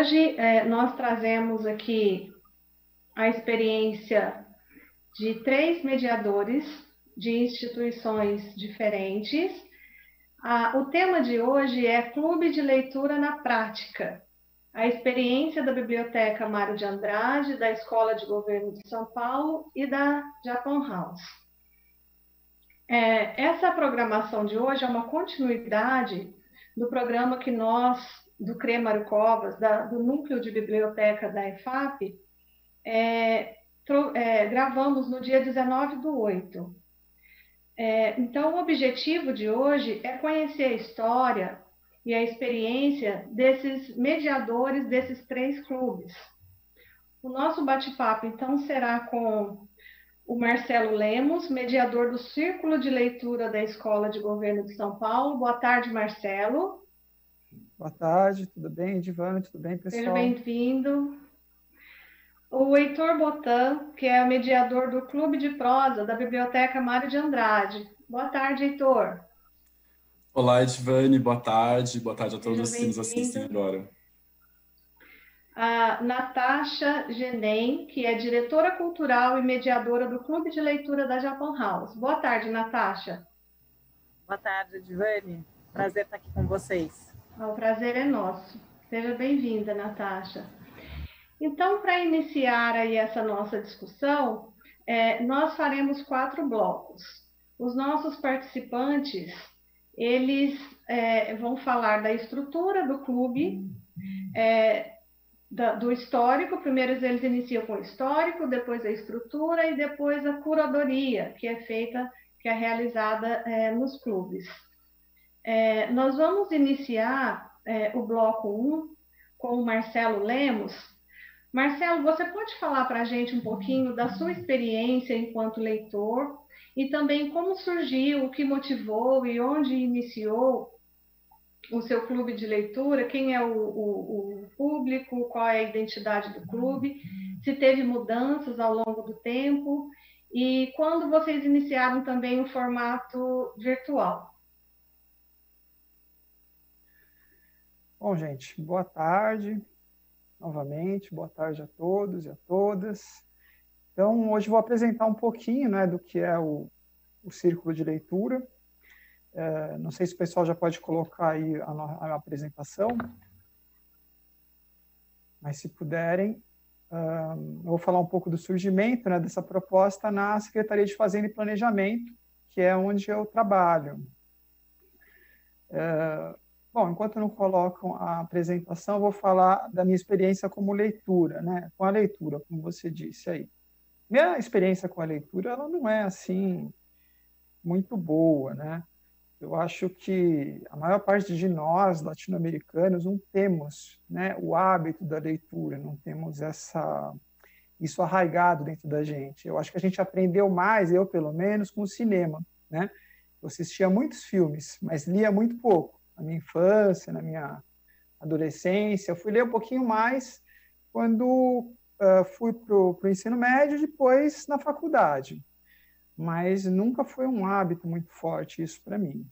Hoje nós trazemos aqui a experiência de 3 mediadores de instituições diferentes. O tema de hoje é Clube de Leitura na Prática, a experiência da Biblioteca Mário de Andrade, da Escola de Governo de São Paulo e da Japan House. Essa programação de hoje é uma continuidade do programa que nós, do CRE Mário Covas, do Núcleo de Biblioteca da EFAP, gravamos no dia 19/8. Então, o objetivo de hoje é conhecer a história e a experiência desses mediadores desses 3 clubes. O nosso bate-papo, então, será com o Marcelo Lemos, mediador do Círculo de Leitura da Escola de Governo de São Paulo. Boa tarde, Marcelo. Boa tarde, tudo bem, Edivana? Tudo bem, pessoal? Seja bem-vindo. O Heitor Botan, que é o mediador do Clube de Prosa da Biblioteca Mário de Andrade. Boa tarde, Heitor. Olá, Edivane, boa tarde a todos que nos assistem agora. A Natasha Genem, que é diretora cultural e mediadora do Clube de Leitura da Japan House. Boa tarde, Natasha. Boa tarde, Edivane. Prazer estar aqui com vocês. O prazer é nosso. Seja bem-vinda, Natasha. Então, para iniciar aí essa nossa discussão, nós faremos 4 blocos. Os nossos participantes, eles vão falar da estrutura do clube, do histórico. Primeiro eles iniciam com o histórico, depois a estrutura e depois a curadoria, que é realizada nos clubes. Nós vamos iniciar o bloco 1 com o Marcelo Lemos. Marcelo, você pode falar para a gente um pouquinho da sua experiência enquanto leitor e também como surgiu, o que motivou e onde iniciou o seu clube de leitura, quem é o público, qual é a identidade do clube, se teve mudanças ao longo do tempo e quando vocês iniciaram também o formato virtual. Bom, gente, boa tarde, novamente, boa tarde a todos e a todas. Então, hoje vou apresentar um pouquinho, né, do que é o Círculo de Leitura. Não sei se o pessoal já pode colocar aí a apresentação, mas se puderem, eu vou falar um pouco do surgimento, né, dessa proposta na Secretaria de Fazenda e Planejamento, que é onde eu trabalho. Bom, enquanto não colocam a apresentação, eu vou falar da minha experiência como leitura, né, com a leitura, como você disse aí. Minha experiência com a leitura, ela não é, assim, muito boa, né? Eu acho que a maior parte de nós, latino-americanos, não temos, né, o hábito da leitura, não temos isso arraigado dentro da gente. Eu acho que a gente aprendeu mais, eu pelo menos, com o cinema, né? Eu assistia muitos filmes, mas lia muito pouco. Na minha infância, na minha adolescência, eu fui ler um pouquinho mais quando fui para o ensino médio, depois na faculdade. Mas nunca foi um hábito muito forte isso para mim.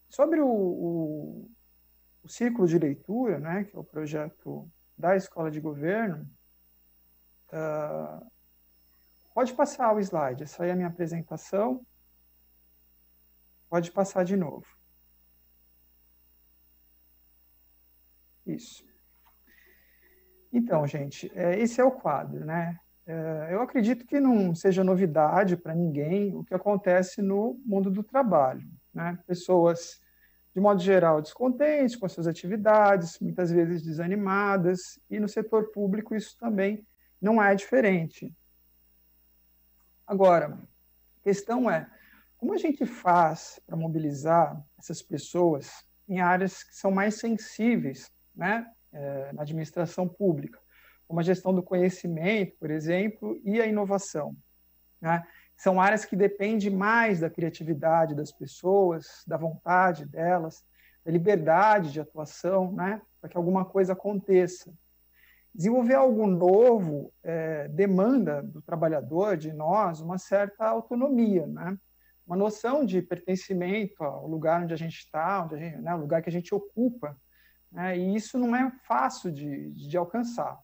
Sobre o Círculo de Leitura, né, que é o projeto da Escola de Governo, pode passar o slide, essa aí é a minha apresentação. Pode passar de novo. Isso. Então, gente, esse é o quadro, né? Eu acredito que não seja novidade para ninguém o que acontece no mundo do trabalho, né? Pessoas, de modo geral, descontentes com as suas atividades, muitas vezes desanimadas, e no setor público isso também não é diferente. Agora, a questão é, como a gente faz para mobilizar essas pessoas em áreas que são mais sensíveis, né, na administração pública, como a gestão do conhecimento, por exemplo, e a inovação, né? São áreas que dependem mais da criatividade das pessoas, da vontade delas, da liberdade de atuação, né, para que alguma coisa aconteça. Desenvolver algo novo demanda do trabalhador, de nós, uma certa autonomia, né? Uma noção de pertencimento ao lugar onde a gente está, o lugar que a gente ocupa, né? E isso não é fácil de alcançar.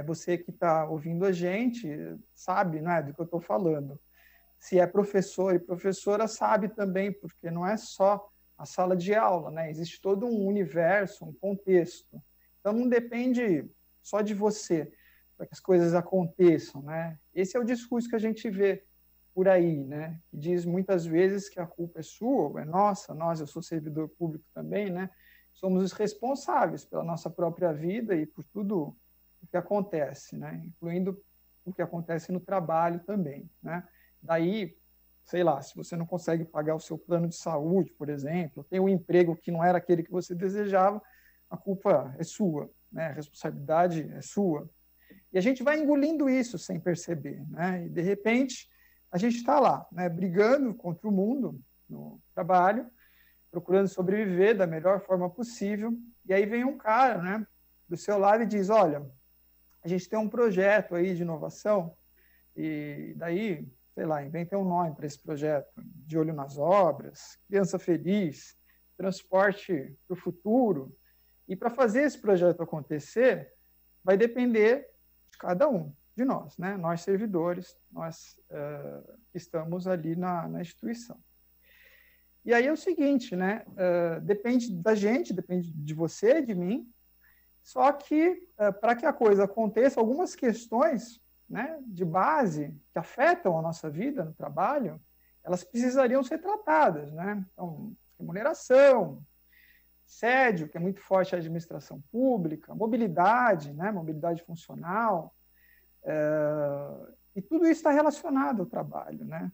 Você que está ouvindo a gente sabe, né, do que eu estou falando. Se é professor e professora, sabe também, porque não é só a sala de aula, né? Existe todo um universo, um contexto. Então, não depende só de você para que as coisas aconteçam, né? Esse é o discurso que a gente vê por aí, né? Que diz muitas vezes que a culpa é sua, ou é nossa, eu sou servidor público também, né? Somos os responsáveis pela nossa própria vida e por tudo o que acontece, né? Incluindo o que acontece no trabalho também, né? Daí, sei lá, se você não consegue pagar o seu plano de saúde, por exemplo, tem um emprego que não era aquele que você desejava, a culpa é sua, né? A responsabilidade é sua. E a gente vai engolindo isso sem perceber, né? E, de repente, a gente está lá, né? Brigando contra o mundo no trabalho, procurando sobreviver da melhor forma possível, e aí vem um cara, né, do seu lado e diz, olha, a gente tem um projeto aí de inovação, e daí, sei lá, inventa um nome para esse projeto, de olho nas obras, criança feliz, transporte para o futuro, e para fazer esse projeto acontecer, vai depender de cada um de nós, né? Nós servidores, nós que estamos ali na instituição. E aí é o seguinte, né? Depende da gente, depende de você, de mim, só que para que a coisa aconteça, algumas questões, né, de base que afetam a nossa vida no trabalho, elas precisariam ser tratadas, né? Então, remuneração, assédio, que é muito forte a administração pública, mobilidade, né, mobilidade funcional, e tudo isso está relacionado ao trabalho, né?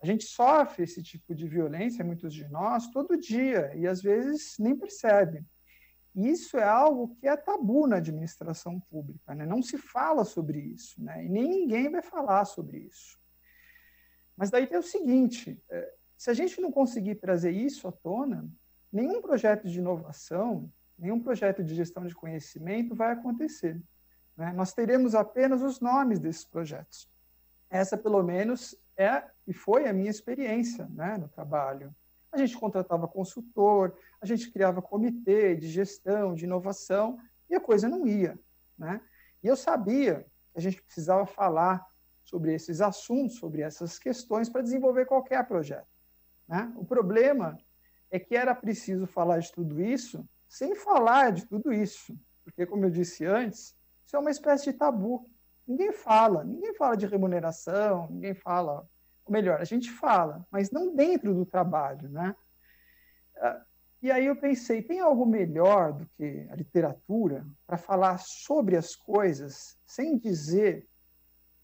A gente sofre esse tipo de violência, muitos de nós, todo dia, e às vezes nem percebe. Isso é algo que é tabu na administração pública, né? Não se fala sobre isso, né? E nem ninguém vai falar sobre isso. Mas daí tem o seguinte, se a gente não conseguir trazer isso à tona, nenhum projeto de inovação, nenhum projeto de gestão de conhecimento vai acontecer, né? Nós teremos apenas os nomes desses projetos. Essa, pelo menos, é e foi a minha experiência, né, no trabalho. A gente contratava consultor, a gente criava comitê de gestão, de inovação, e a coisa não ia, né? E eu sabia que a gente precisava falar sobre esses assuntos, sobre essas questões, para desenvolver qualquer projeto, né? O problema é que era preciso falar de tudo isso sem falar de tudo isso, porque, como eu disse antes, isso é uma espécie de tabu. Ninguém fala de remuneração, ninguém fala, ou melhor, a gente fala, mas não dentro do trabalho, né? E aí eu pensei, tem algo melhor do que a literatura para falar sobre as coisas sem dizer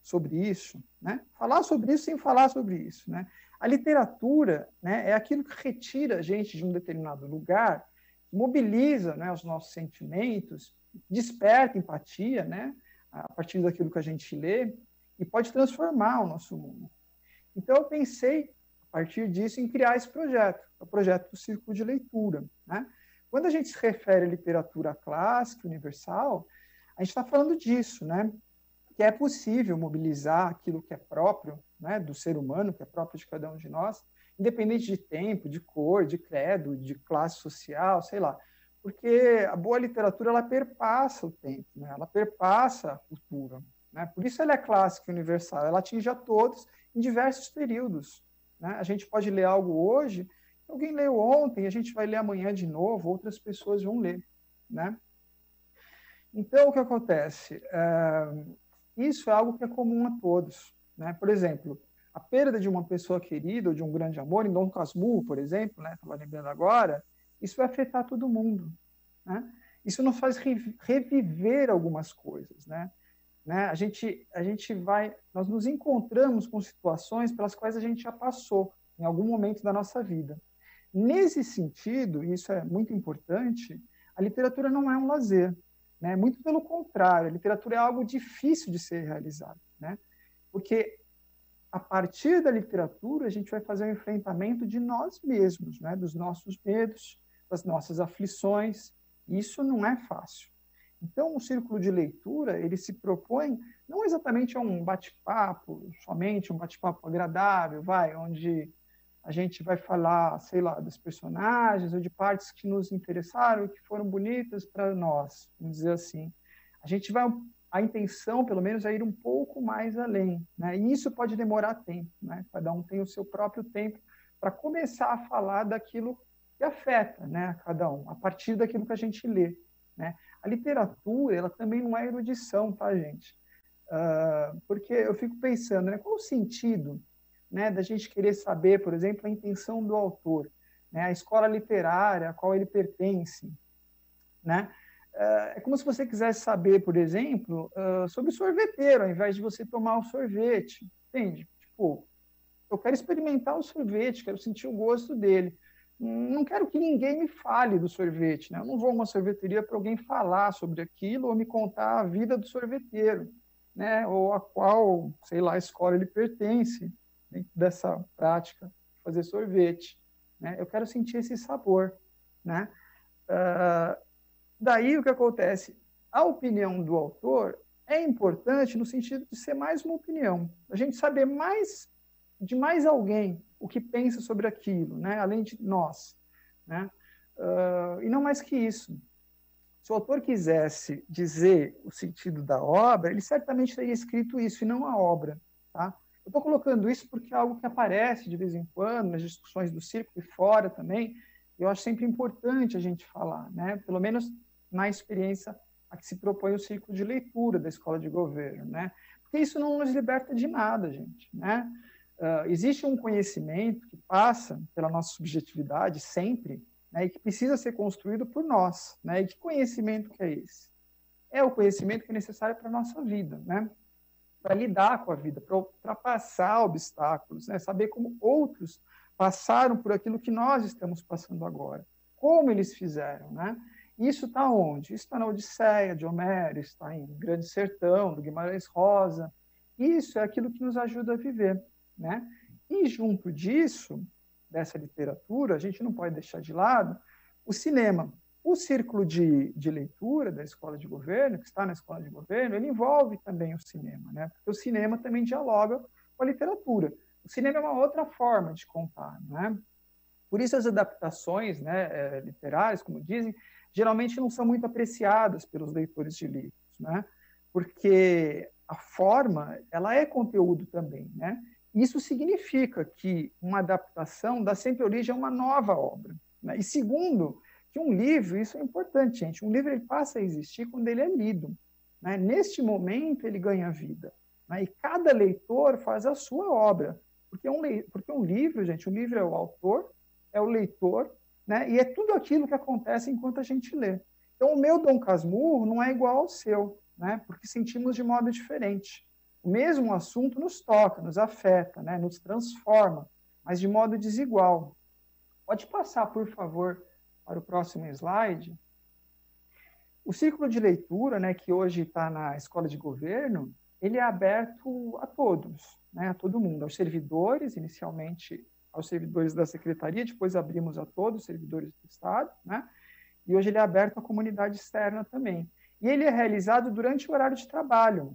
sobre isso, né? Falar sobre isso sem falar sobre isso, né? A literatura, né, é aquilo que retira a gente de um determinado lugar, mobiliza, né, os nossos sentimentos, desperta empatia, né, a partir daquilo que a gente lê, e pode transformar o nosso mundo. Então, eu pensei, a partir disso, em criar esse projeto, o projeto do Círculo de Leitura, né? Quando a gente se refere à literatura clássica, universal, a gente está falando disso, né? Que é possível mobilizar aquilo que é próprio, né, do ser humano, que é próprio de cada um de nós, independente de tempo, de cor, de credo, de classe social, sei lá. Porque a boa literatura, ela perpassa o tempo, né? Ela perpassa a cultura, né? Por isso ela é clássica e universal, ela atinge a todos em diversos períodos, né? A gente pode ler algo hoje, alguém leu ontem, a gente vai ler amanhã de novo, outras pessoas vão ler, né? Então, o que acontece? Isso é algo que é comum a todos, né? Por exemplo, a perda de uma pessoa querida ou de um grande amor, em Dom Casmurro, por exemplo, né? Estava lembrando agora, isso vai afetar todo mundo, né? Isso nos faz reviver algumas coisas, né? Nós nos encontramos com situações pelas quais a gente já passou em algum momento da nossa vida. Nesse sentido, e isso é muito importante, a literatura não é um lazer, né? Muito pelo contrário, a literatura é algo difícil de ser realizado, né? Porque a partir da literatura a gente vai fazer um enfrentamento de nós mesmos, né? Dos nossos medos, das nossas aflições. Isso não é fácil. Então, o círculo de leitura, ele se propõe não exatamente a um bate-papo, somente um bate-papo agradável, onde a gente vai falar, sei lá, dos personagens ou de partes que nos interessaram e que foram bonitas para nós, vamos dizer assim. A intenção, pelo menos, é ir um pouco mais além, né? E isso pode demorar tempo, né? Cada um tem o seu próprio tempo para começar a falar daquilo que afeta, né, a cada um, a partir daquilo que a gente lê, né? A literatura, ela também não é erudição, tá, gente? Porque eu fico pensando, né, qual o sentido, né, da gente querer saber, por exemplo, a intenção do autor, né, a escola literária a qual ele pertence, né? É como se você quisesse saber, por exemplo, sobre o sorveteiro, ao invés de você tomar o sorvete, entende? Tipo, eu quero experimentar o sorvete, quero sentir o gosto dele. Não quero que ninguém me fale do sorvete, né? Eu não vou a uma sorveteria para alguém falar sobre aquilo ou me contar a vida do sorveteiro, né? Ou a qual, sei lá, escola ele pertence, dentro dessa prática de fazer sorvete, né? Eu quero sentir esse sabor, né? Daí o que acontece? A opinião do autor é importante no sentido de ser mais uma opinião, a gente saber mais de mais alguém o que pensa sobre aquilo, né? Além de nós, né? E não mais que isso. Se o autor quisesse dizer o sentido da obra, ele certamente teria escrito isso e não a obra, tá? Eu estou colocando isso porque é algo que aparece de vez em quando nas discussões do círculo e fora também. Eu acho sempre importante a gente falar, né? Pelo menos na experiência a que se propõe o círculo de leitura da escola de governo, né? Porque isso não nos liberta de nada, gente, né? Existe um conhecimento que passa pela nossa subjetividade sempre, né, e que precisa ser construído por nós, né? E que conhecimento que é esse? É o conhecimento que é necessário para a nossa vida, né? Para lidar com a vida, para ultrapassar obstáculos, né? Saber como outros passaram por aquilo que nós estamos passando agora, como eles fizeram, né? Isso está onde? Isso está na Odisseia de Homero, está em Grande Sertão, do Guimarães Rosa. Isso é aquilo que nos ajuda a viver, né? E junto disso, dessa literatura, a gente não pode deixar de lado o cinema. O círculo de leitura da escola de governo, que está na escola de governo, ele envolve também o cinema, né? Porque o cinema também dialoga com a literatura. O cinema é uma outra forma de contar, né? Por isso as adaptações, né, literárias, como dizem, geralmente não são muito apreciadas pelos leitores de livros, né? Porque a forma, ela é conteúdo também, né? Isso significa que uma adaptação dá sempre origem a uma nova obra, né? E segundo, que um livro, isso é importante, gente, um livro ele passa a existir quando ele é lido, né? Neste momento ele ganha vida, né? E cada leitor faz a sua obra, porque um livro, gente, um livro é o autor, é o leitor, né? E é tudo aquilo que acontece enquanto a gente lê. Então, o meu Dom Casmurro não é igual ao seu, né? Porque sentimos de modo diferente. O mesmo assunto nos toca, nos afeta, né? Nos transforma, mas de modo desigual. Pode passar, por favor, para o próximo slide. O círculo de leitura, né, que hoje está na escola de governo, ele é aberto a todos, né? A todo mundo, aos servidores, inicialmente aos servidores da secretaria, depois abrimos a todos os servidores do Estado, né? E hoje ele é aberto à comunidade externa também. E ele é realizado durante o horário de trabalho,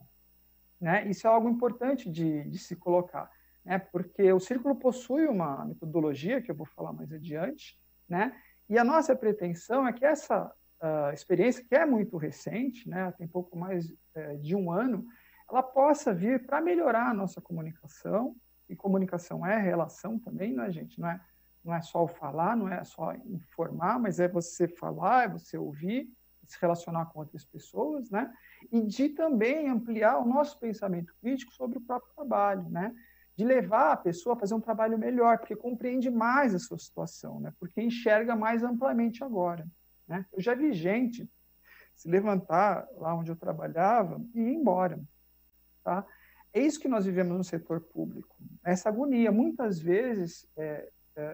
né? Isso é algo importante de se colocar, né? Porque o círculo possui uma metodologia, que eu vou falar mais adiante, né? E a nossa pretensão é que essa experiência, que é muito recente, né? Tem pouco mais de um ano, ela possa vir para melhorar a nossa comunicação, e comunicação é relação também, né, gente? Não é só o falar, não é só informar, mas é você falar, é você ouvir, se relacionar com outras pessoas, né? E de também ampliar o nosso pensamento crítico sobre o próprio trabalho, né? De levar a pessoa a fazer um trabalho melhor, porque compreende mais a sua situação, né? Porque enxerga mais amplamente agora, né? Eu já vi gente se levantar lá onde eu trabalhava e ir embora, tá? É isso que nós vivemos no setor público, essa agonia. Muitas vezes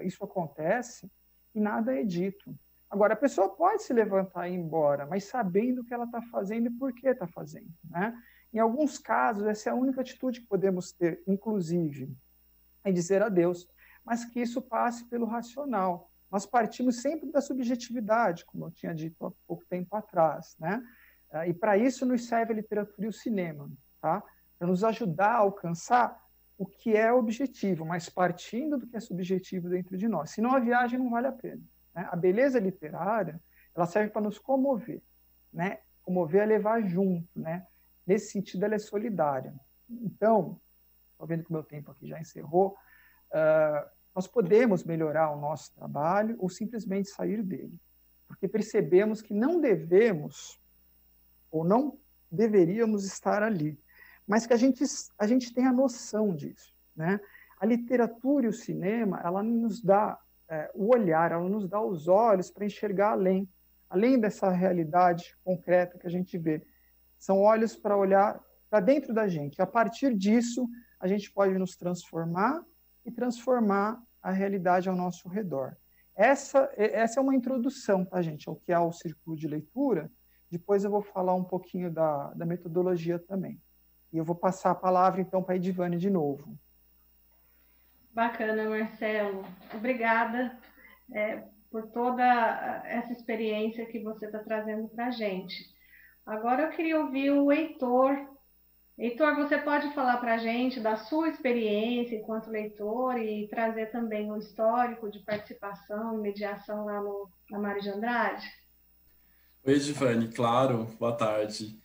isso acontece e nada é dito. Agora, a pessoa pode se levantar e ir embora, mas sabendo o que ela está fazendo e por que está fazendo, né? Em alguns casos, essa é a única atitude que podemos ter, inclusive, é dizer adeus, mas que isso passe pelo racional. Nós partimos sempre da subjetividade, como eu tinha dito há pouco tempo atrás, né? E para isso nos serve a literatura e o cinema, tá? Para nos ajudar a alcançar o que é objetivo, mas partindo do que é subjetivo dentro de nós. Senão a viagem não vale a pena, né? A beleza literária, ela serve para nos comover, né? Comover é levar junto, né? Nesse sentido, ela é solidária. Então, estou vendo que o meu tempo aqui já encerrou, nós podemos melhorar o nosso trabalho ou simplesmente sair dele, porque percebemos que não devemos ou não deveríamos estar ali, mas que a gente tem a noção disso, né? A literatura e o cinema, ela nos dá o olhar, ela nos dá os olhos para enxergar além dessa realidade concreta que a gente vê. São olhos para olhar para dentro da gente. A partir disso, a gente pode nos transformar e transformar a realidade ao nosso redor. Essa é uma introdução, tá, gente, ao que é o círculo de leitura. Depois eu vou falar um pouquinho da metodologia também. E eu vou passar a palavra, então, para a Edivane de novo. Bacana, Marcelo. Obrigada por toda essa experiência que você está trazendo para a gente. Agora eu queria ouvir o Heitor. Heitor, você pode falar para a gente da sua experiência enquanto leitor e trazer também o histórico de participação e mediação lá na Mário de Andrade? Oi, Edivane, claro, boa tarde.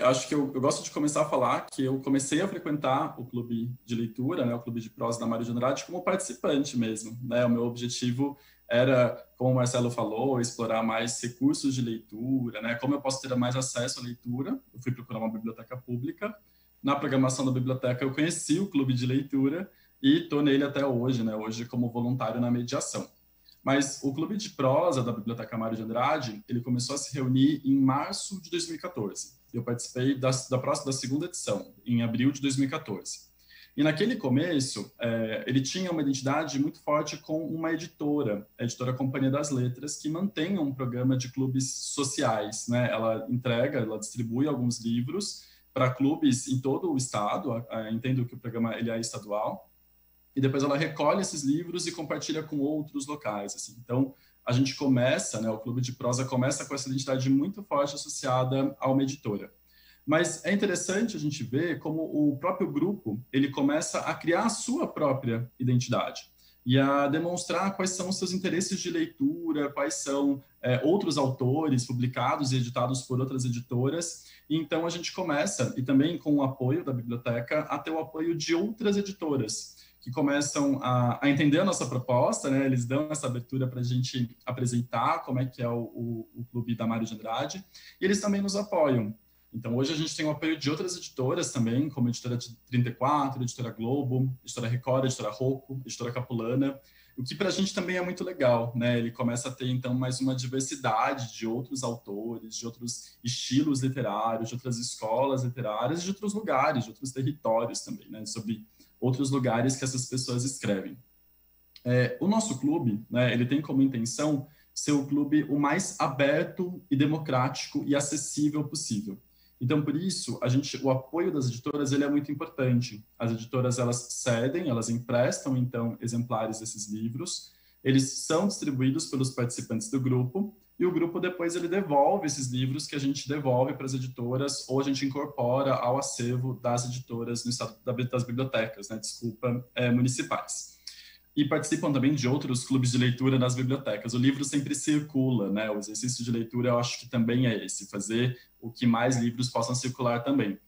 Acho que eu gosto de começar a falar que eu comecei a frequentar o clube de leitura, né, o clube de prosa da Mário de Andrade, como participante mesmo, né? O meu objetivo era, como o Marcelo falou, explorar mais recursos de leitura, né? Como eu posso ter mais acesso à leitura. Eu fui procurar uma biblioteca pública. Na programação da biblioteca eu conheci o clube de leitura e estou nele até hoje, né? Hoje como voluntário na mediação. Mas o clube de prosa da Biblioteca Mário de Andrade, ele começou a se reunir em março de 2014. Eu participei da segunda edição, em abril de 2014. E naquele começo, ele tinha uma identidade muito forte com uma editora, a editora Companhia das Letras, que mantém um programa de clubes sociais, né? Ela distribui alguns livros para clubes em todo o estado. Entendo que o programa ele é estadual. E depois ela recolhe esses livros e compartilha com outros locais, assim. Então, a gente começa, né, o Clube de Prosa começa com essa identidade muito forte associada a uma editora. Mas é interessante a gente ver como o próprio grupo, ele começa a criar a sua própria identidade e a demonstrar quais são os seus interesses de leitura, quais são outros autores publicados e editados por outras editoras. E então, a gente começa, e também com o apoio da biblioteca, a ter o apoio de outras editoras, que começam a entender a nossa proposta, né? Eles dão essa abertura para a gente apresentar como é que é o Clube da Mário de Andrade, e eles também nos apoiam. Então, hoje a gente tem o apoio de outras editoras também, como a Editora 34, a Editora Globo, a Editora Record, a Editora Rocco, a Editora Capulana, o que para a gente também é muito legal, né? Ele começa a ter, então, mais uma diversidade de outros autores, de outros estilos literários, de outras escolas literárias, de outros lugares, de outros territórios também, né? Sobre outros lugares que essas pessoas escrevem. O nosso clube, né, ele tem como intenção ser o clube o mais aberto e democrático e acessível possível. Então, por isso, o apoio das editoras ele é muito importante. As editoras, elas cedem, elas emprestam, então, exemplares desses livros, eles são distribuídos pelos participantes do grupo, e o grupo depois ele devolve esses livros que a gente devolve para as editoras ou a gente incorpora ao acervo das editoras no estado das bibliotecas, né, municipais. E participam também de outros clubes de leitura nas bibliotecas. O livro sempre circula, né? O exercício de leitura eu acho que também é esse, fazer o que mais livros possam circular também.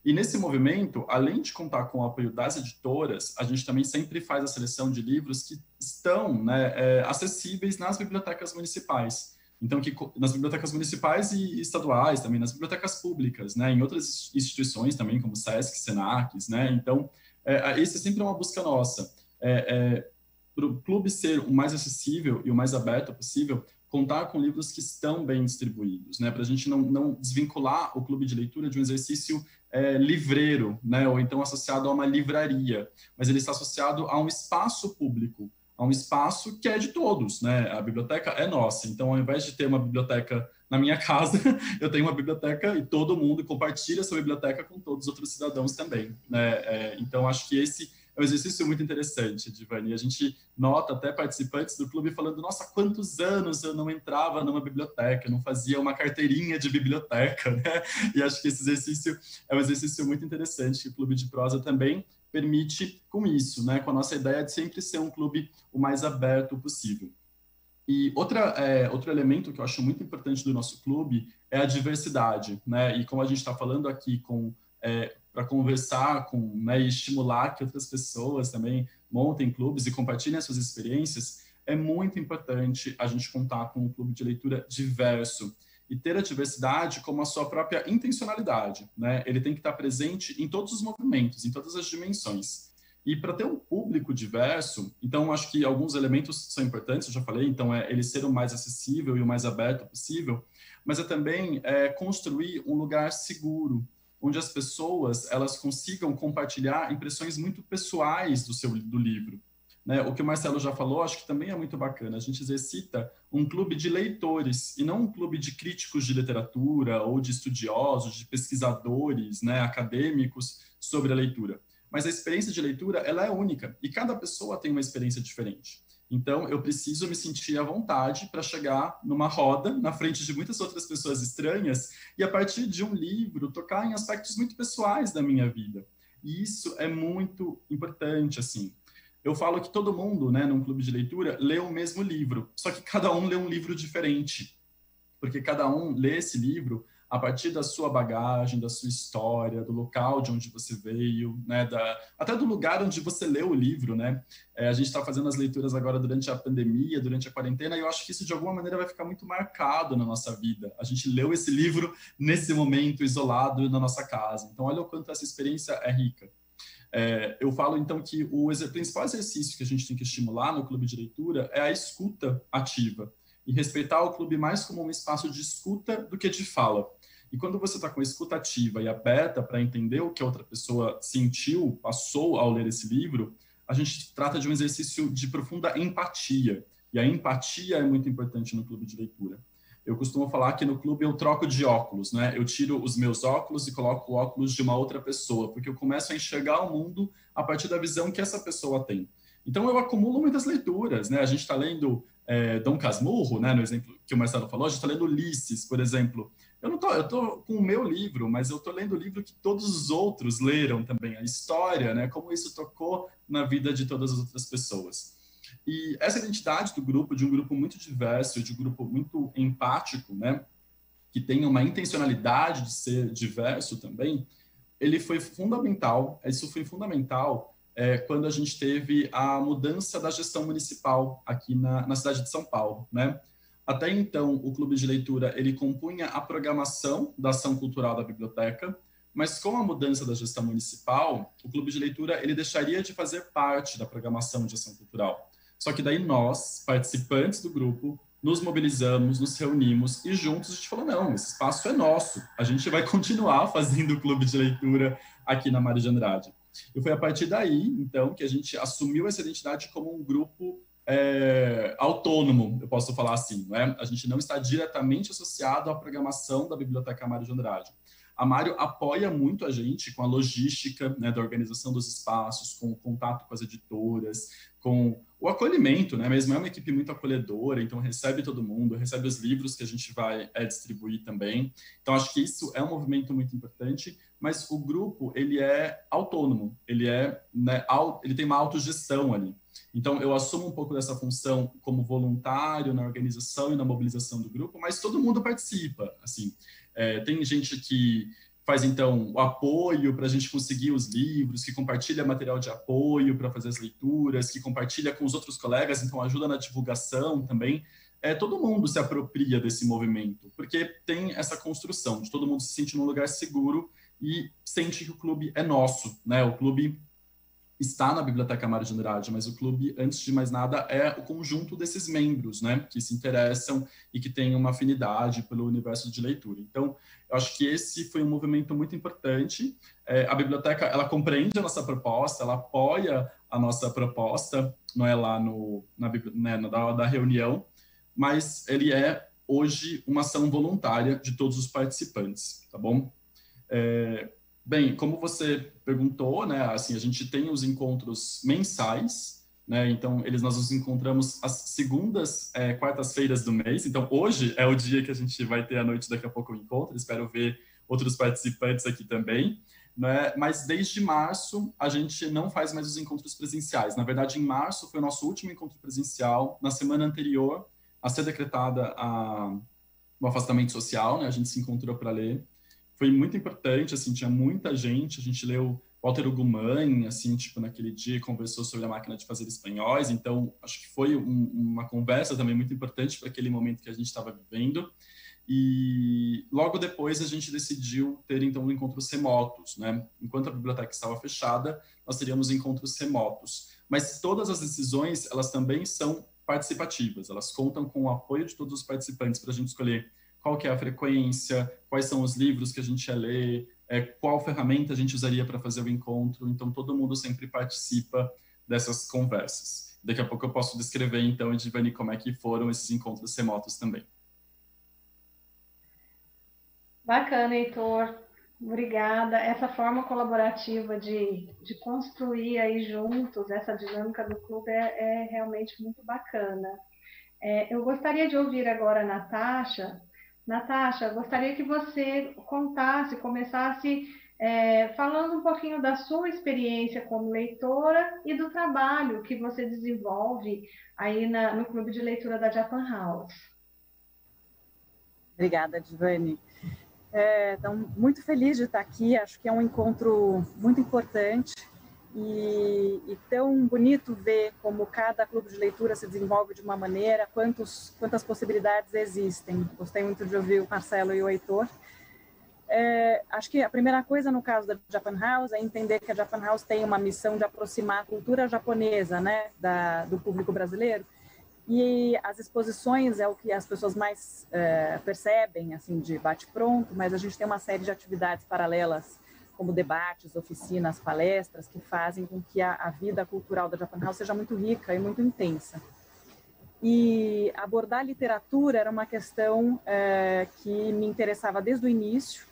E nesse movimento, além de contar com o apoio das editoras, a gente também sempre faz a seleção de livros que estão, né, acessíveis nas bibliotecas municipais. Então, nas bibliotecas municipais e estaduais também, nas bibliotecas públicas, né, em outras instituições também, como SESC, SENACs, né, então, esse sempre é uma busca nossa. Para o clube ser o mais acessível e o mais aberto possível, contar com livros que estão bem distribuídos, né, para a gente não desvincular o clube de leitura de um exercício livreiro, né, ou então associado a uma livraria, mas ele está associado a um espaço público, a um espaço que é de todos, né? A biblioteca é nossa, então ao invés de ter uma biblioteca na minha casa, eu tenho uma biblioteca e todo mundo compartilha essa biblioteca com todos os outros cidadãos também, né? Então acho que esse é um exercício muito interessante, Edivane. A gente nota até participantes do clube falando, nossa, quantos anos eu não entrava numa biblioteca, não fazia uma carteirinha de biblioteca, né? E acho que esse exercício é um exercício muito interessante que o Clube de Prosa também permite com isso, né? Com a nossa ideia de sempre ser um clube o mais aberto possível. E outro elemento que eu acho muito importante do nosso clube é a diversidade, né? E como a gente está falando aqui para conversar né, e estimular que outras pessoas também montem clubes e compartilhem as suas experiências, é muito importante a gente contar com um clube de leitura diverso e ter a diversidade como a sua própria intencionalidade, né? Ele tem que estar presente em todos os movimentos, em todas as dimensões. E para ter um público diverso, então acho que alguns elementos são importantes, eu já falei, então ele ser o mais acessível e o mais aberto possível, mas também construir um lugar seguro, onde as pessoas elas consigam compartilhar impressões muito pessoais do livro. Né? O que o Marcelo já falou, acho que também é muito bacana. A gente exercita um clube de leitores e não um clube de críticos de literatura ou de estudiosos, de pesquisadores, né, acadêmicos sobre a leitura. Mas a experiência de leitura ela é única e cada pessoa tem uma experiência diferente. Então, eu preciso me sentir à vontade para chegar numa roda, na frente de muitas outras pessoas estranhas, e a partir de um livro, tocar em aspectos muito pessoais da minha vida. E isso é muito importante, assim. Eu falo que todo mundo, né, num clube de leitura, lê o mesmo livro, só que cada um lê um livro diferente, porque cada um lê esse livro a partir da sua bagagem, da sua história, do local de onde você veio, né, até do lugar onde você leu o livro, né? A gente está fazendo as leituras agora durante a pandemia, durante a quarentena, e eu acho que isso de alguma maneira vai ficar muito marcado na nossa vida. A gente leu esse livro nesse momento, isolado na nossa casa. Então, olha o quanto essa experiência é rica. Eu falo, então, que o principal exercício que a gente tem que estimular no clube de leitura é a escuta ativa e respeitar o clube mais como um espaço de escuta do que de fala. E quando você está com a escuta ativa e aberta para entender o que a outra pessoa sentiu, passou ao ler esse livro, a gente trata de um exercício de profunda empatia. E a empatia é muito importante no clube de leitura. Eu costumo falar que no clube eu troco de óculos, né? Eu tiro os meus óculos e coloco o óculos de uma outra pessoa, porque eu começo a enxergar o mundo a partir da visão que essa pessoa tem. Então eu acumulo muitas leituras, né? A gente está lendo Dom Casmurro, né? No exemplo que o Marcelo falou, a gente está lendo Ulisses, por exemplo. Eu tô com o meu livro, mas eu tô lendo o livro que todos os outros leram também, a história, né? Como isso tocou na vida de todas as outras pessoas. E essa identidade do grupo, de um grupo muito diverso, de um grupo muito empático, né? Que tem uma intencionalidade de ser diverso também, ele foi fundamental. Isso foi fundamental quando a gente teve a mudança da gestão municipal aqui na cidade de São Paulo, né? Até então, o clube de leitura ele compunha a programação da ação cultural da biblioteca, mas com a mudança da gestão municipal, o clube de leitura ele deixaria de fazer parte da programação de ação cultural. Só que daí nós, participantes do grupo, nos mobilizamos, nos reunimos e juntos a gente falou, não, esse espaço é nosso, a gente vai continuar fazendo o clube de leitura aqui na Mário de Andrade. E foi a partir daí, então, que a gente assumiu essa identidade como um grupo autônomo, eu posso falar assim, não é? A gente não está diretamente associado à programação da Biblioteca Mário de Andrade. A Mário apoia muito a gente com a logística, né, da organização dos espaços, com o contato com as editoras, com o acolhimento, né, mesmo é uma equipe muito acolhedora, então recebe todo mundo, recebe os livros que a gente vai distribuir também. Então acho que isso é um movimento muito importante, mas o grupo ele é autônomo, ele ele tem uma autogestão ali. Então, eu assumo um pouco dessa função como voluntário na organização e na mobilização do grupo, mas todo mundo participa, assim. Tem gente que faz, então, o apoio para a gente conseguir os livros, que compartilha material de apoio para fazer as leituras, que compartilha com os outros colegas, então ajuda na divulgação também. Todo mundo se apropria desse movimento, porque tem essa construção de todo mundo se sentir num lugar seguro e sente que o clube é nosso, né? O clube está na Biblioteca Mário de Andrade, mas o clube, antes de mais nada, é o conjunto desses membros, né, que se interessam e que têm uma afinidade pelo universo de leitura. Então, eu acho que esse foi um movimento muito importante. A biblioteca, ela compreende a nossa proposta, ela apoia a nossa proposta, não é lá da reunião, mas ele é, hoje, uma ação voluntária de todos os participantes, tá bom? Bem, como você perguntou, né, assim, a gente tem os encontros mensais, né, então nós nos encontramos às segundas, quartas-feiras do mês, então hoje é o dia que a gente vai ter à noite, daqui a pouco o encontro, espero ver outros participantes aqui também. né? Mas desde março a gente não faz mais os encontros presenciais. Na verdade, em março foi o nosso último encontro presencial. Na semana anterior a ser decretada o afastamento social, né? A gente se encontrou para ler. Foi muito importante, assim, tinha muita gente. A gente leu Walter Ugumãe, assim, tipo, naquele dia conversou sobre a máquina de fazer espanhóis. Então, acho que foi uma conversa também muito importante para aquele momento que a gente estava vivendo. E logo depois a gente decidiu ter, então, encontros remotos, né? Enquanto a biblioteca estava fechada, nós teríamos encontros remotos. Mas todas as decisões, elas também são participativas, elas contam com o apoio de todos os participantes para a gente escolher qual que é a frequência, quais são os livros que a gente ia ler, qual ferramenta a gente usaria para fazer o encontro. Então, todo mundo sempre participa dessas conversas. Daqui a pouco eu posso descrever, então, Edivane, como é que foram esses encontros remotos também. Bacana, Heitor. Obrigada. Essa forma colaborativa de construir aí juntos essa dinâmica do clube é realmente muito bacana. Eu gostaria de ouvir agora a Natasha. Natasha, gostaria que você começasse falando um pouquinho da sua experiência como leitora e do trabalho que você desenvolve aí no Clube de Leitura da Japan House. Obrigada, Edivane. Então, muito feliz de estar aqui, acho que é um encontro muito importante e tão bonito ver como cada clube de leitura se desenvolve de uma maneira, quantas possibilidades existem. Gostei muito de ouvir o Marcelo e o Heitor. Acho que a primeira coisa no caso da Japan House é entender que a Japan House tem uma missão de aproximar a cultura japonesa, né, do público brasileiro. E as exposições é o que as pessoas mais percebem, assim, de bate-pronto, mas a gente tem uma série de atividades paralelas, como debates, oficinas, palestras, que fazem com que a vida cultural da Japan House seja muito rica e muito intensa. E abordar literatura era uma questão que me interessava desde o início,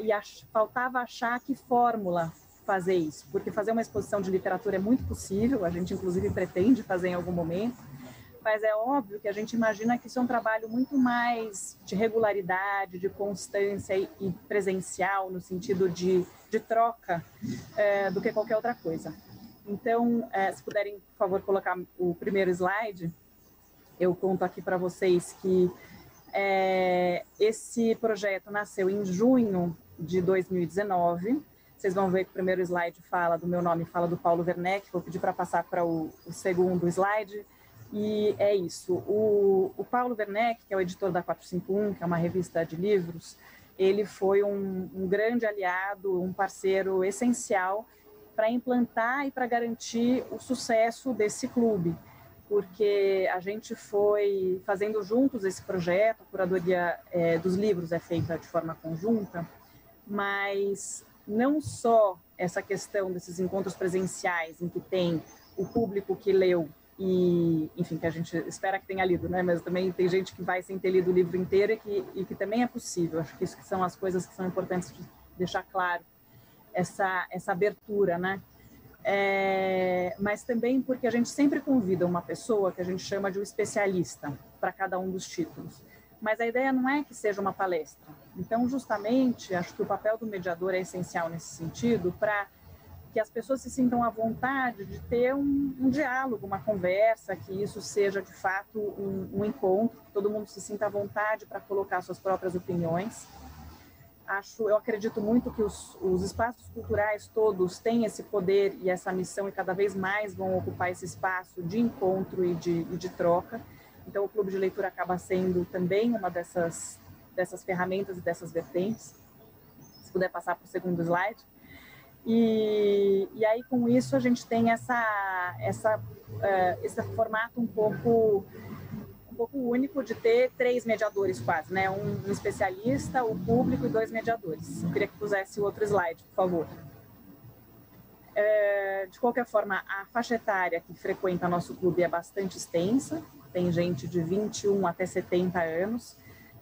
e faltava achar que fórmula fazer isso, porque fazer uma exposição de literatura é muito possível, a gente inclusive pretende fazer em algum momento, mas é óbvio que a gente imagina que isso é um trabalho muito mais de regularidade, de constância e presencial, no sentido de troca, do que qualquer outra coisa. Então, se puderem, por favor, colocar o primeiro slide, eu conto aqui para vocês que esse projeto nasceu em junho de 2019. Vocês vão ver que o primeiro slide fala do meu nome, fala do Paulo Werneck. Vou pedir para passar para o segundo slide. E é isso. O Paulo Werneck, que é o editor da 451, que é uma revista de livros, ele foi um grande aliado, um parceiro essencial para implantar e para garantir o sucesso desse clube, porque a gente foi fazendo juntos esse projeto, a curadoria dos livros é feita de forma conjunta, mas não só essa questão desses encontros presenciais em que tem o público que leu e, enfim, que a gente espera que tenha lido, né? Mas também tem gente que vai sem ter lido o livro inteiro e que também é possível. Acho que isso que são as coisas que são importantes de deixar claro, essa abertura, né? Mas também porque a gente sempre convida uma pessoa que a gente chama de um especialista para cada um dos títulos. Mas a ideia não é que seja uma palestra. Então, justamente, acho que o papel do mediador é essencial nesse sentido, para que as pessoas se sintam à vontade de ter um diálogo, uma conversa, que isso seja, de fato, um encontro, que todo mundo se sinta à vontade para colocar suas próprias opiniões. Eu acredito muito que os espaços culturais todos têm esse poder e essa missão, e cada vez mais vão ocupar esse espaço de encontro e de troca. Então, o Clube de Leitura acaba sendo também uma dessas ferramentas e dessas vertentes. Se puder passar para o segundo slide. E aí, com isso, a gente tem esse formato um pouco único de ter 3 mediadores quase, né? Um especialista, o público e 2 mediadores. Eu queria que pusesse o outro slide, por favor. De qualquer forma, a faixa etária que frequenta nosso clube é bastante extensa, tem gente de 21 até 70 anos.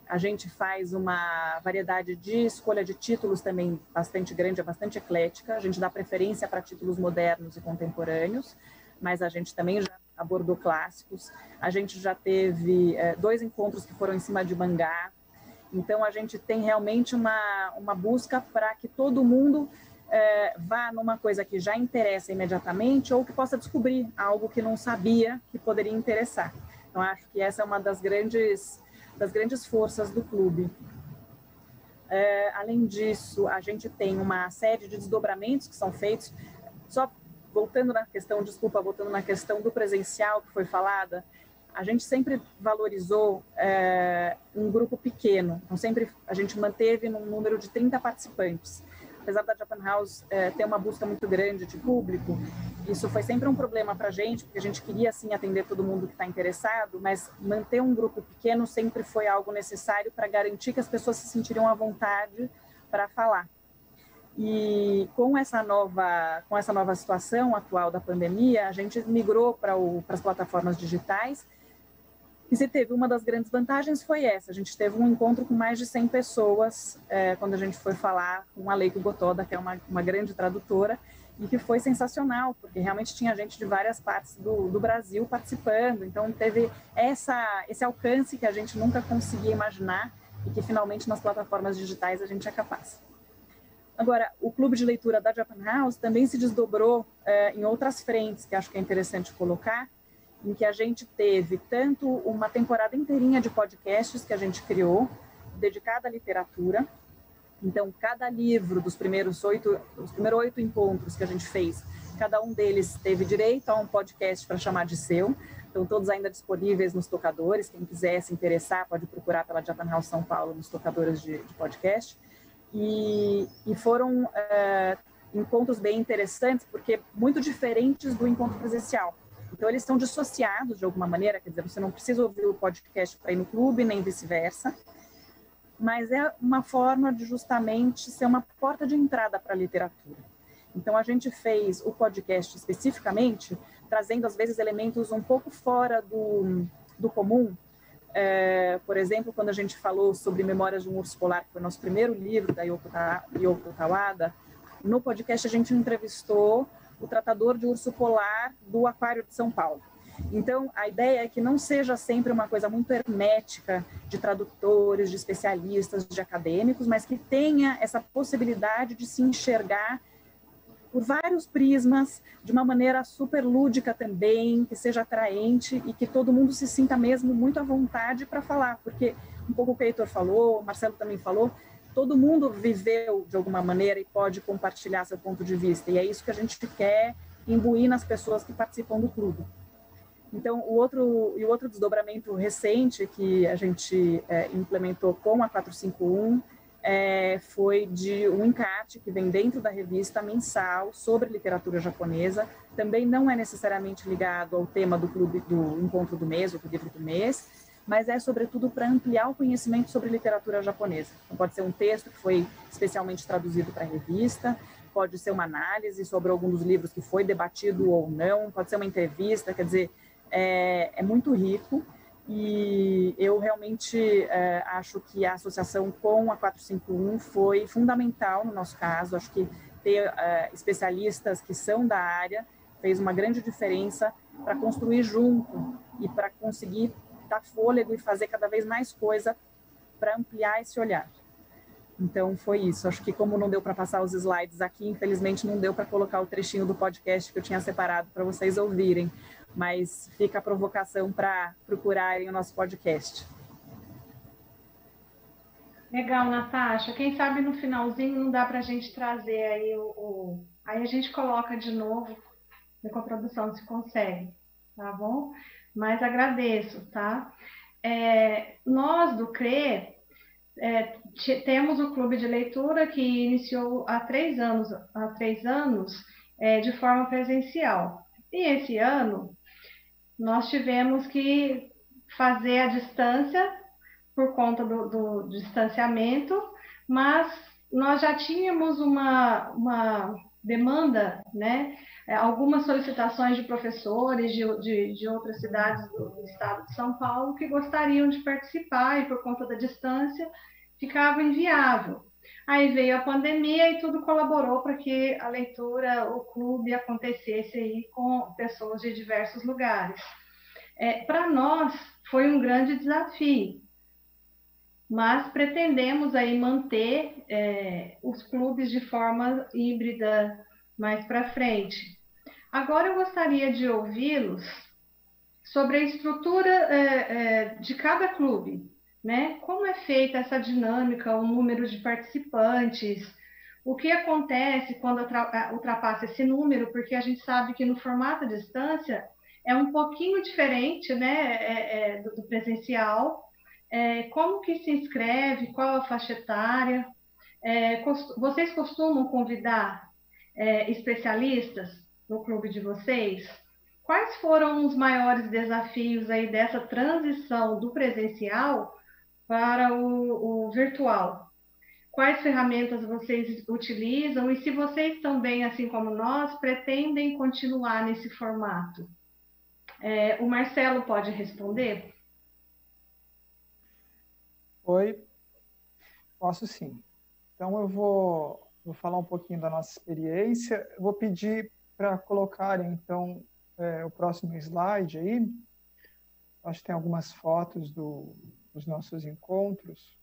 A gente faz uma variedade de escolha de títulos também bastante grande, é bastante eclética. A gente dá preferência para títulos modernos e contemporâneos, mas a gente também já abordou clássicos. A gente já teve 2 encontros que foram em cima de mangá. Então, a gente tem realmente uma busca para que todo mundo vá numa coisa que já interessa imediatamente ou que possa descobrir algo que não sabia que poderia interessar. Então, acho que essa é uma das grandes forças do clube. Além disso, a gente tem uma série de desdobramentos que são feitos. Só voltando na questão do presencial que foi falada, a gente sempre valorizou um grupo pequeno. Então, sempre a gente manteve num número de 30 participantes. Apesar da Japan House ter uma busca muito grande de público, isso foi sempre um problema para a gente, porque a gente queria, sim, atender todo mundo que está interessado, mas manter um grupo pequeno sempre foi algo necessário para garantir que as pessoas se sentiriam à vontade para falar. E com essa nova situação atual da pandemia, a gente migrou para as plataformas digitais. E se teve uma das grandes vantagens foi essa, a gente teve um encontro com mais de 100 pessoas quando a gente foi falar com a Leiko Gotoda, que é uma grande tradutora, e que foi sensacional, porque realmente tinha gente de várias partes do Brasil participando, então teve esse alcance que a gente nunca conseguia imaginar e que finalmente nas plataformas digitais a gente é capaz. Agora, o clube de leitura da Japan House também se desdobrou em outras frentes, que acho que é interessante colocar, em que a gente teve tanto uma temporada inteirinha de podcasts que a gente criou, dedicada à literatura. Então, cada livro dos primeiros 8 encontros que a gente fez, cada um deles teve direito a um podcast para chamar de seu. Então, todos ainda disponíveis nos tocadores. Quem quiser se interessar pode procurar pela Japan House São Paulo nos tocadores de podcast. E foram encontros bem interessantes, porque muito diferentes do encontro presencial. Então, eles são dissociados de alguma maneira, quer dizer, você não precisa ouvir o podcast para ir no clube, nem vice-versa, mas é uma forma de justamente ser uma porta de entrada para a literatura. Então, a gente fez o podcast especificamente, trazendo, às vezes, elementos um pouco fora do comum. Por exemplo, quando a gente falou sobre Memórias de um Urso Polar, que foi o nosso primeiro livro da Yoko Tawada, no podcast a gente entrevistou o tratador de urso polar do Aquário de São Paulo. Então, a ideia é que não seja sempre uma coisa muito hermética de tradutores, de especialistas, de acadêmicos, mas que tenha essa possibilidade de se enxergar por vários prismas, de uma maneira super lúdica também, que seja atraente e que todo mundo se sinta mesmo muito à vontade para falar, porque um pouco o que o Heitor falou, o Marcelo também falou, todo mundo viveu de alguma maneira e pode compartilhar seu ponto de vista, e é isso que a gente quer imbuir nas pessoas que participam do clube. Então, o outro desdobramento recente que a gente implementou com a 451 foi de um encarte que vem dentro da revista mensal sobre literatura japonesa. Também não é necessariamente ligado ao tema do clube, do encontro do mês ou do livro do mês, mas é sobretudo para ampliar o conhecimento sobre literatura japonesa. Então, pode ser um texto que foi especialmente traduzido para a revista, pode ser uma análise sobre algum dos livros que foi debatido ou não, pode ser uma entrevista, quer dizer, é muito rico. E eu realmente acho que a associação com a 451 foi fundamental no nosso caso. Acho que ter especialistas que são da área fez uma grande diferença para construir junto e para conseguir dar fôlego e fazer cada vez mais coisa para ampliar esse olhar. Então foi isso. Acho que como não deu para passar os slides aqui, infelizmente não deu para colocar o trechinho do podcast que eu tinha separado para vocês ouvirem. Mas fica a provocação para procurarem o nosso podcast. Legal, Natasha. Quem sabe no finalzinho não dá para a gente trazer aí aí a gente coloca de novo, com a produção se consegue, tá bom? Mas agradeço, tá? Nós do CRE temos o clube de leitura que iniciou há 3 anos de forma presencial. E esse ano nós tivemos que fazer a distância por conta do distanciamento, mas nós já tínhamos uma demanda, né? Algumas solicitações de professores de outras cidades do estado de São Paulo que gostariam de participar e por conta da distância ficava inviável. Aí veio a pandemia e tudo colaborou para que a leitura, o clube acontecesse aí com pessoas de diversos lugares. Para nós foi um grande desafio, mas pretendemos aí manter os clubes de forma híbrida mais para frente. Agora eu gostaria de ouvi-los sobre a estrutura de cada clube, né? Como é feita essa dinâmica, o número de participantes, o que acontece quando ultrapassa esse número, porque a gente sabe que no formato à distância é um pouquinho diferente, né, do presencial. Como que se inscreve, qual a faixa etária? Vocês costumam convidar especialistas no clube de vocês? Quais foram os maiores desafios aí dessa transição do presencial para o virtual? Quais ferramentas vocês utilizam e se vocês também, assim como nós, pretendem continuar nesse formato? O Marcelo pode responder? Oi, posso sim. Então, eu vou falar um pouquinho da nossa experiência. Eu vou pedir para colocarem, então, o próximo slide aí. Acho que tem algumas fotos dos nossos encontros.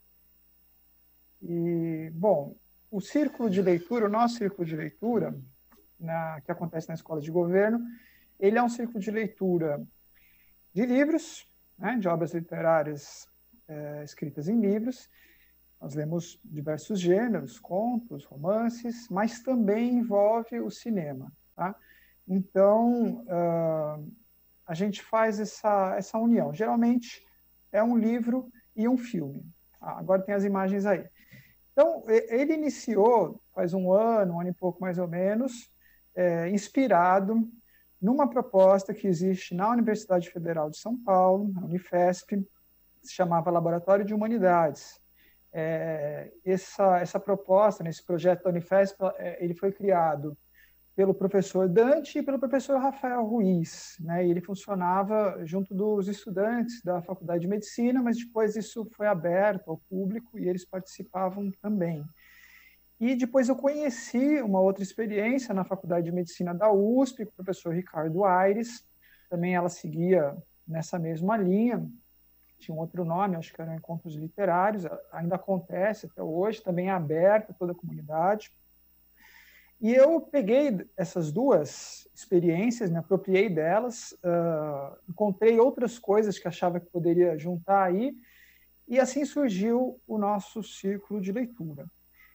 E, bom, o círculo de leitura, o nosso círculo de leitura, que acontece na Escola de Governo, ele é um círculo de leitura de livros, né, de obras literárias escritas em livros. Nós lemos diversos gêneros, contos, romances, mas também envolve o cinema, tá? Então, a gente faz essa união. Geralmente, é um livro e um filme. Agora tem as imagens aí. Então, ele iniciou faz um ano e pouco mais ou menos, inspirado numa proposta que existe na Universidade Federal de São Paulo, na Unifesp, que se chamava Laboratório de Humanidades. Essa proposta, nesse projeto da Unifesp, ele foi criado pelo professor Dante e pelo professor Rafael Ruiz, né? E ele funcionava junto dos estudantes da Faculdade de Medicina, mas depois isso foi aberto ao público e eles participavam também. E depois eu conheci uma outra experiência na Faculdade de Medicina da USP, com o professor Ricardo Aires, também ela seguia nessa mesma linha, tinha um outro nome, acho que eram Encontros Literários, ainda acontece até hoje, também é aberto a toda a comunidade. E eu peguei essas duas experiências, me apropriei delas, encontrei outras coisas que achava que poderia juntar aí, e assim surgiu o nosso círculo de leitura.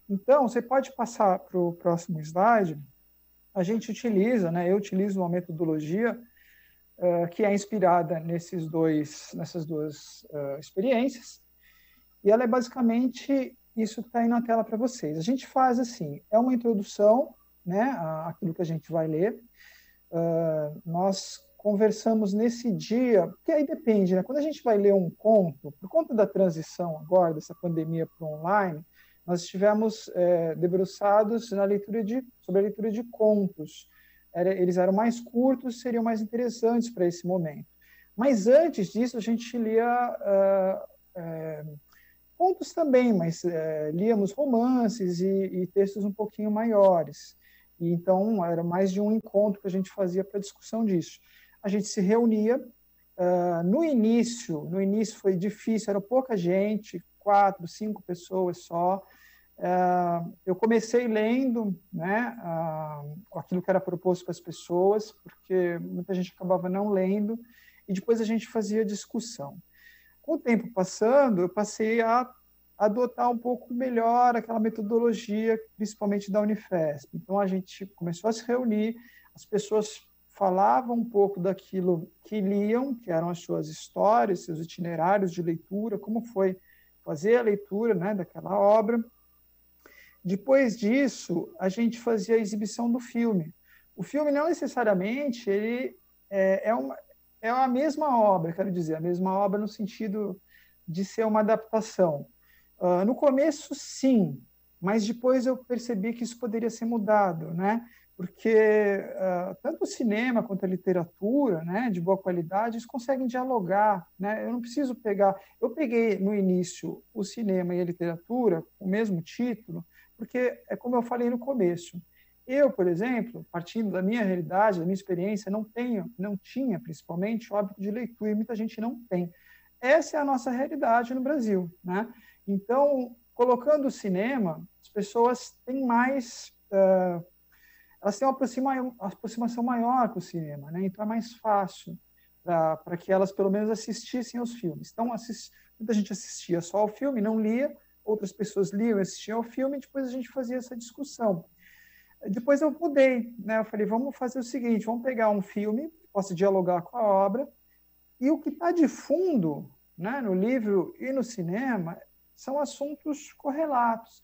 Então, você pode passar para o próximo slide. A gente utiliza, né, eu utilizo uma metodologia que é inspirada nessas duas experiências, e ela é basicamente, isso está aí na tela para vocês. A gente faz assim, é uma introdução, né, àquilo que a gente vai ler. Nós conversamos nesse dia, porque aí depende, né? Quando a gente vai ler um conto, por conta da transição agora, dessa pandemia para o online, nós estivemos debruçados sobre a leitura de contos. Eles eram mais curtos, seriam mais interessantes para esse momento. Mas antes disso, a gente lia contos também, mas líamos romances e textos um pouquinho maiores. E, então, era mais de um encontro que a gente fazia para discussão disso. A gente se reunia. No início foi difícil, era pouca gente, 4, 5 pessoas só. Eu comecei lendo, né, aquilo que era proposto para as pessoas, porque muita gente acabava não lendo, e depois a gente fazia discussão. Com o tempo passando, eu passei a adotar um pouco melhor aquela metodologia, principalmente da Unifesp. Então, a gente começou a se reunir, as pessoas falavam um pouco daquilo que liam, que eram as suas histórias, seus itinerários de leitura, como foi fazer a leitura, né, daquela obra. Depois disso, a gente fazia a exibição do filme. O filme não necessariamente ele é a mesma obra, quero dizer, a mesma obra no sentido de ser uma adaptação. No começo, sim, mas depois eu percebi que isso poderia ser mudado, né? Porque tanto o cinema quanto a literatura, né, de boa qualidade, eles conseguem dialogar, né? Eu não preciso pegar... Eu peguei, no início, o cinema e a literatura, o mesmo título, porque é como eu falei no começo. Eu, por exemplo, partindo da minha realidade, da minha experiência, não tinha, principalmente, o hábito de leitura, e muita gente não tem. Essa é a nossa realidade no Brasil, né? Então, colocando o cinema, as pessoas têm mais... elas têm uma aproximação maior com o cinema, né? Então é mais fácil para que elas, pelo menos, assistissem aos filmes. Então, muita gente assistia só ao filme, não lia, outras pessoas liam e assistiam ao filme, e depois a gente fazia essa discussão. Depois eu mudei, né? Eu falei, vamos fazer o seguinte, vamos pegar um filme, que possa dialogar com a obra, e o que está de fundo, né, no livro e no cinema são assuntos correlatos.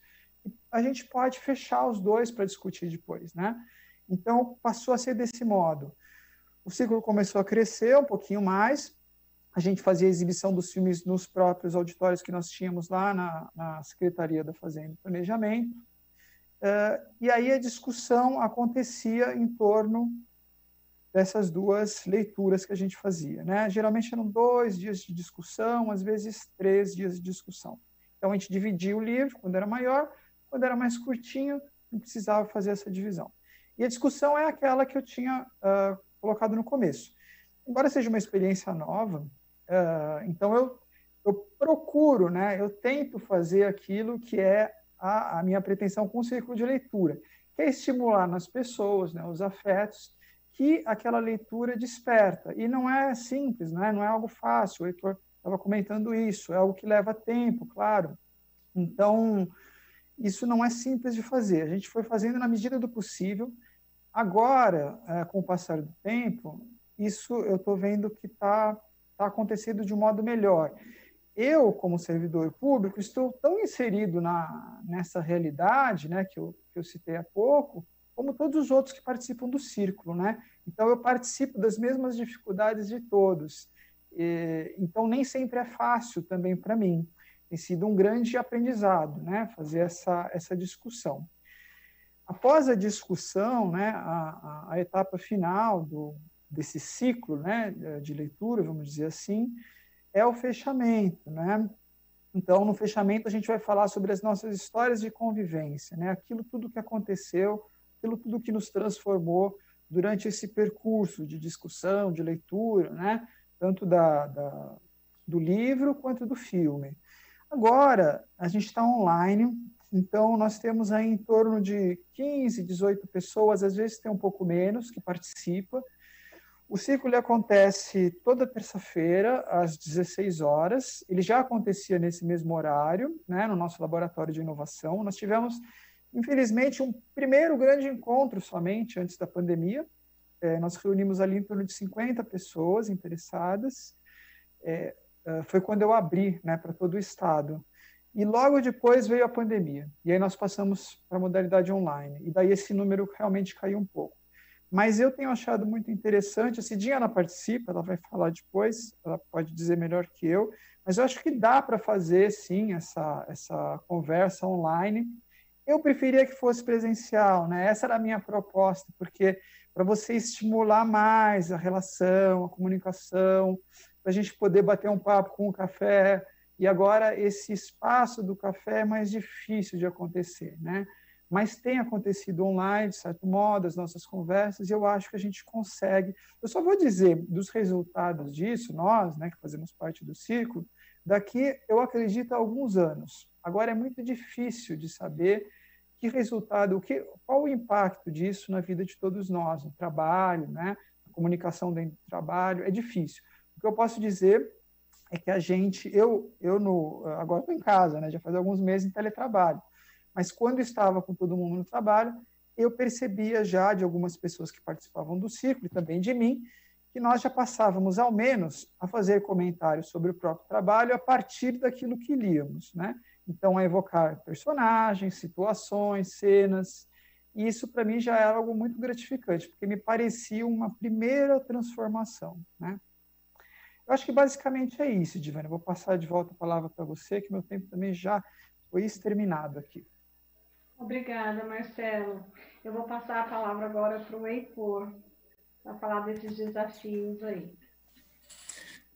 A gente pode fechar os dois para discutir depois, né? Então, passou a ser desse modo. O ciclo começou a crescer um pouquinho mais, a gente fazia a exibição dos filmes nos próprios auditórios que nós tínhamos lá na Secretaria da Fazenda e Planejamento, e aí a discussão acontecia em torno dessas duas leituras que a gente fazia, né? Geralmente eram 2 dias de discussão, às vezes 3 dias de discussão. Então, a gente dividia o livro quando era maior, quando era mais curtinho, não precisava fazer essa divisão. E a discussão é aquela que eu tinha colocado no começo. Embora seja uma experiência nova, então eu procuro, né, eu tento fazer aquilo que é a minha pretensão com o círculo de leitura, que é estimular nas pessoas, né, os afetos, que aquela leitura desperta. E não é simples, né, não é algo fácil, o Heitor estava comentando isso, é algo que leva tempo, claro. Então, isso não é simples de fazer. A gente foi fazendo na medida do possível. Agora, com o passar do tempo, isso eu estou vendo que está acontecendo de um modo melhor. Eu, como servidor público, estou tão inserido nessa realidade, né, que eu citei há pouco, como todos os outros que participam do círculo, né? Então, eu participo das mesmas dificuldades de todos. Então, nem sempre é fácil também para mim. Tem sido um grande aprendizado, né, fazer essa discussão. Após a discussão, né, a etapa final desse ciclo, né, de leitura, vamos dizer assim, é o fechamento, né? Então, no fechamento, a gente vai falar sobre as nossas histórias de convivência, né? Aquilo tudo que aconteceu, aquilo tudo que nos transformou durante esse percurso de discussão, de leitura, né? Tanto do livro quanto do filme. Agora, a gente está online, então nós temos aí em torno de 15, 18 pessoas, às vezes tem um pouco menos, que participa. O círculo acontece toda terça-feira, às 16 horas. Ele já acontecia nesse mesmo horário, né, no nosso laboratório de inovação. Nós tivemos, infelizmente, um primeiro grande encontro somente antes da pandemia. Nós reunimos ali em torno de 50 pessoas interessadas. Foi quando eu abri, né, para todo o estado. E logo depois veio a pandemia. E aí nós passamos para a modalidade online. E daí esse número realmente caiu um pouco. Mas eu tenho achado muito interessante, a Cidinha ela participa, ela vai falar depois, ela pode dizer melhor que eu, mas eu acho que dá para fazer, sim, essa conversa online. Eu preferia que fosse presencial, né? Essa era a minha proposta, porque para você estimular mais a relação, a comunicação, para a gente poder bater um papo com o café, e agora esse espaço do café é mais difícil de acontecer, né? Mas tem acontecido online, de certo modo, as nossas conversas, e eu acho que a gente consegue. Eu só vou dizer dos resultados disso, nós, né, que fazemos parte do círculo, daqui, eu acredito, a alguns anos. Agora, é muito difícil de saber que resultado, qual o impacto disso na vida de todos nós, no trabalho, né, na comunicação dentro do trabalho, é difícil. O que eu posso dizer é que a gente, agora estou em casa, né, já faz alguns meses em teletrabalho, mas quando estava com todo mundo no trabalho, eu percebia já de algumas pessoas que participavam do círculo, e também de mim, que nós já passávamos, ao menos, a fazer comentários sobre o próprio trabalho a partir daquilo que líamos, né? Então, a evocar personagens, situações, cenas, e isso, para mim, já era algo muito gratificante, porque me parecia uma primeira transformação, né? Eu acho que, basicamente, é isso, Divana. Eu vou passar de volta a palavra para você, que meu tempo também já foi exterminado aqui. Obrigada, Marcelo. Eu vou passar a palavra agora para o Heitor, para falar desses desafios aí.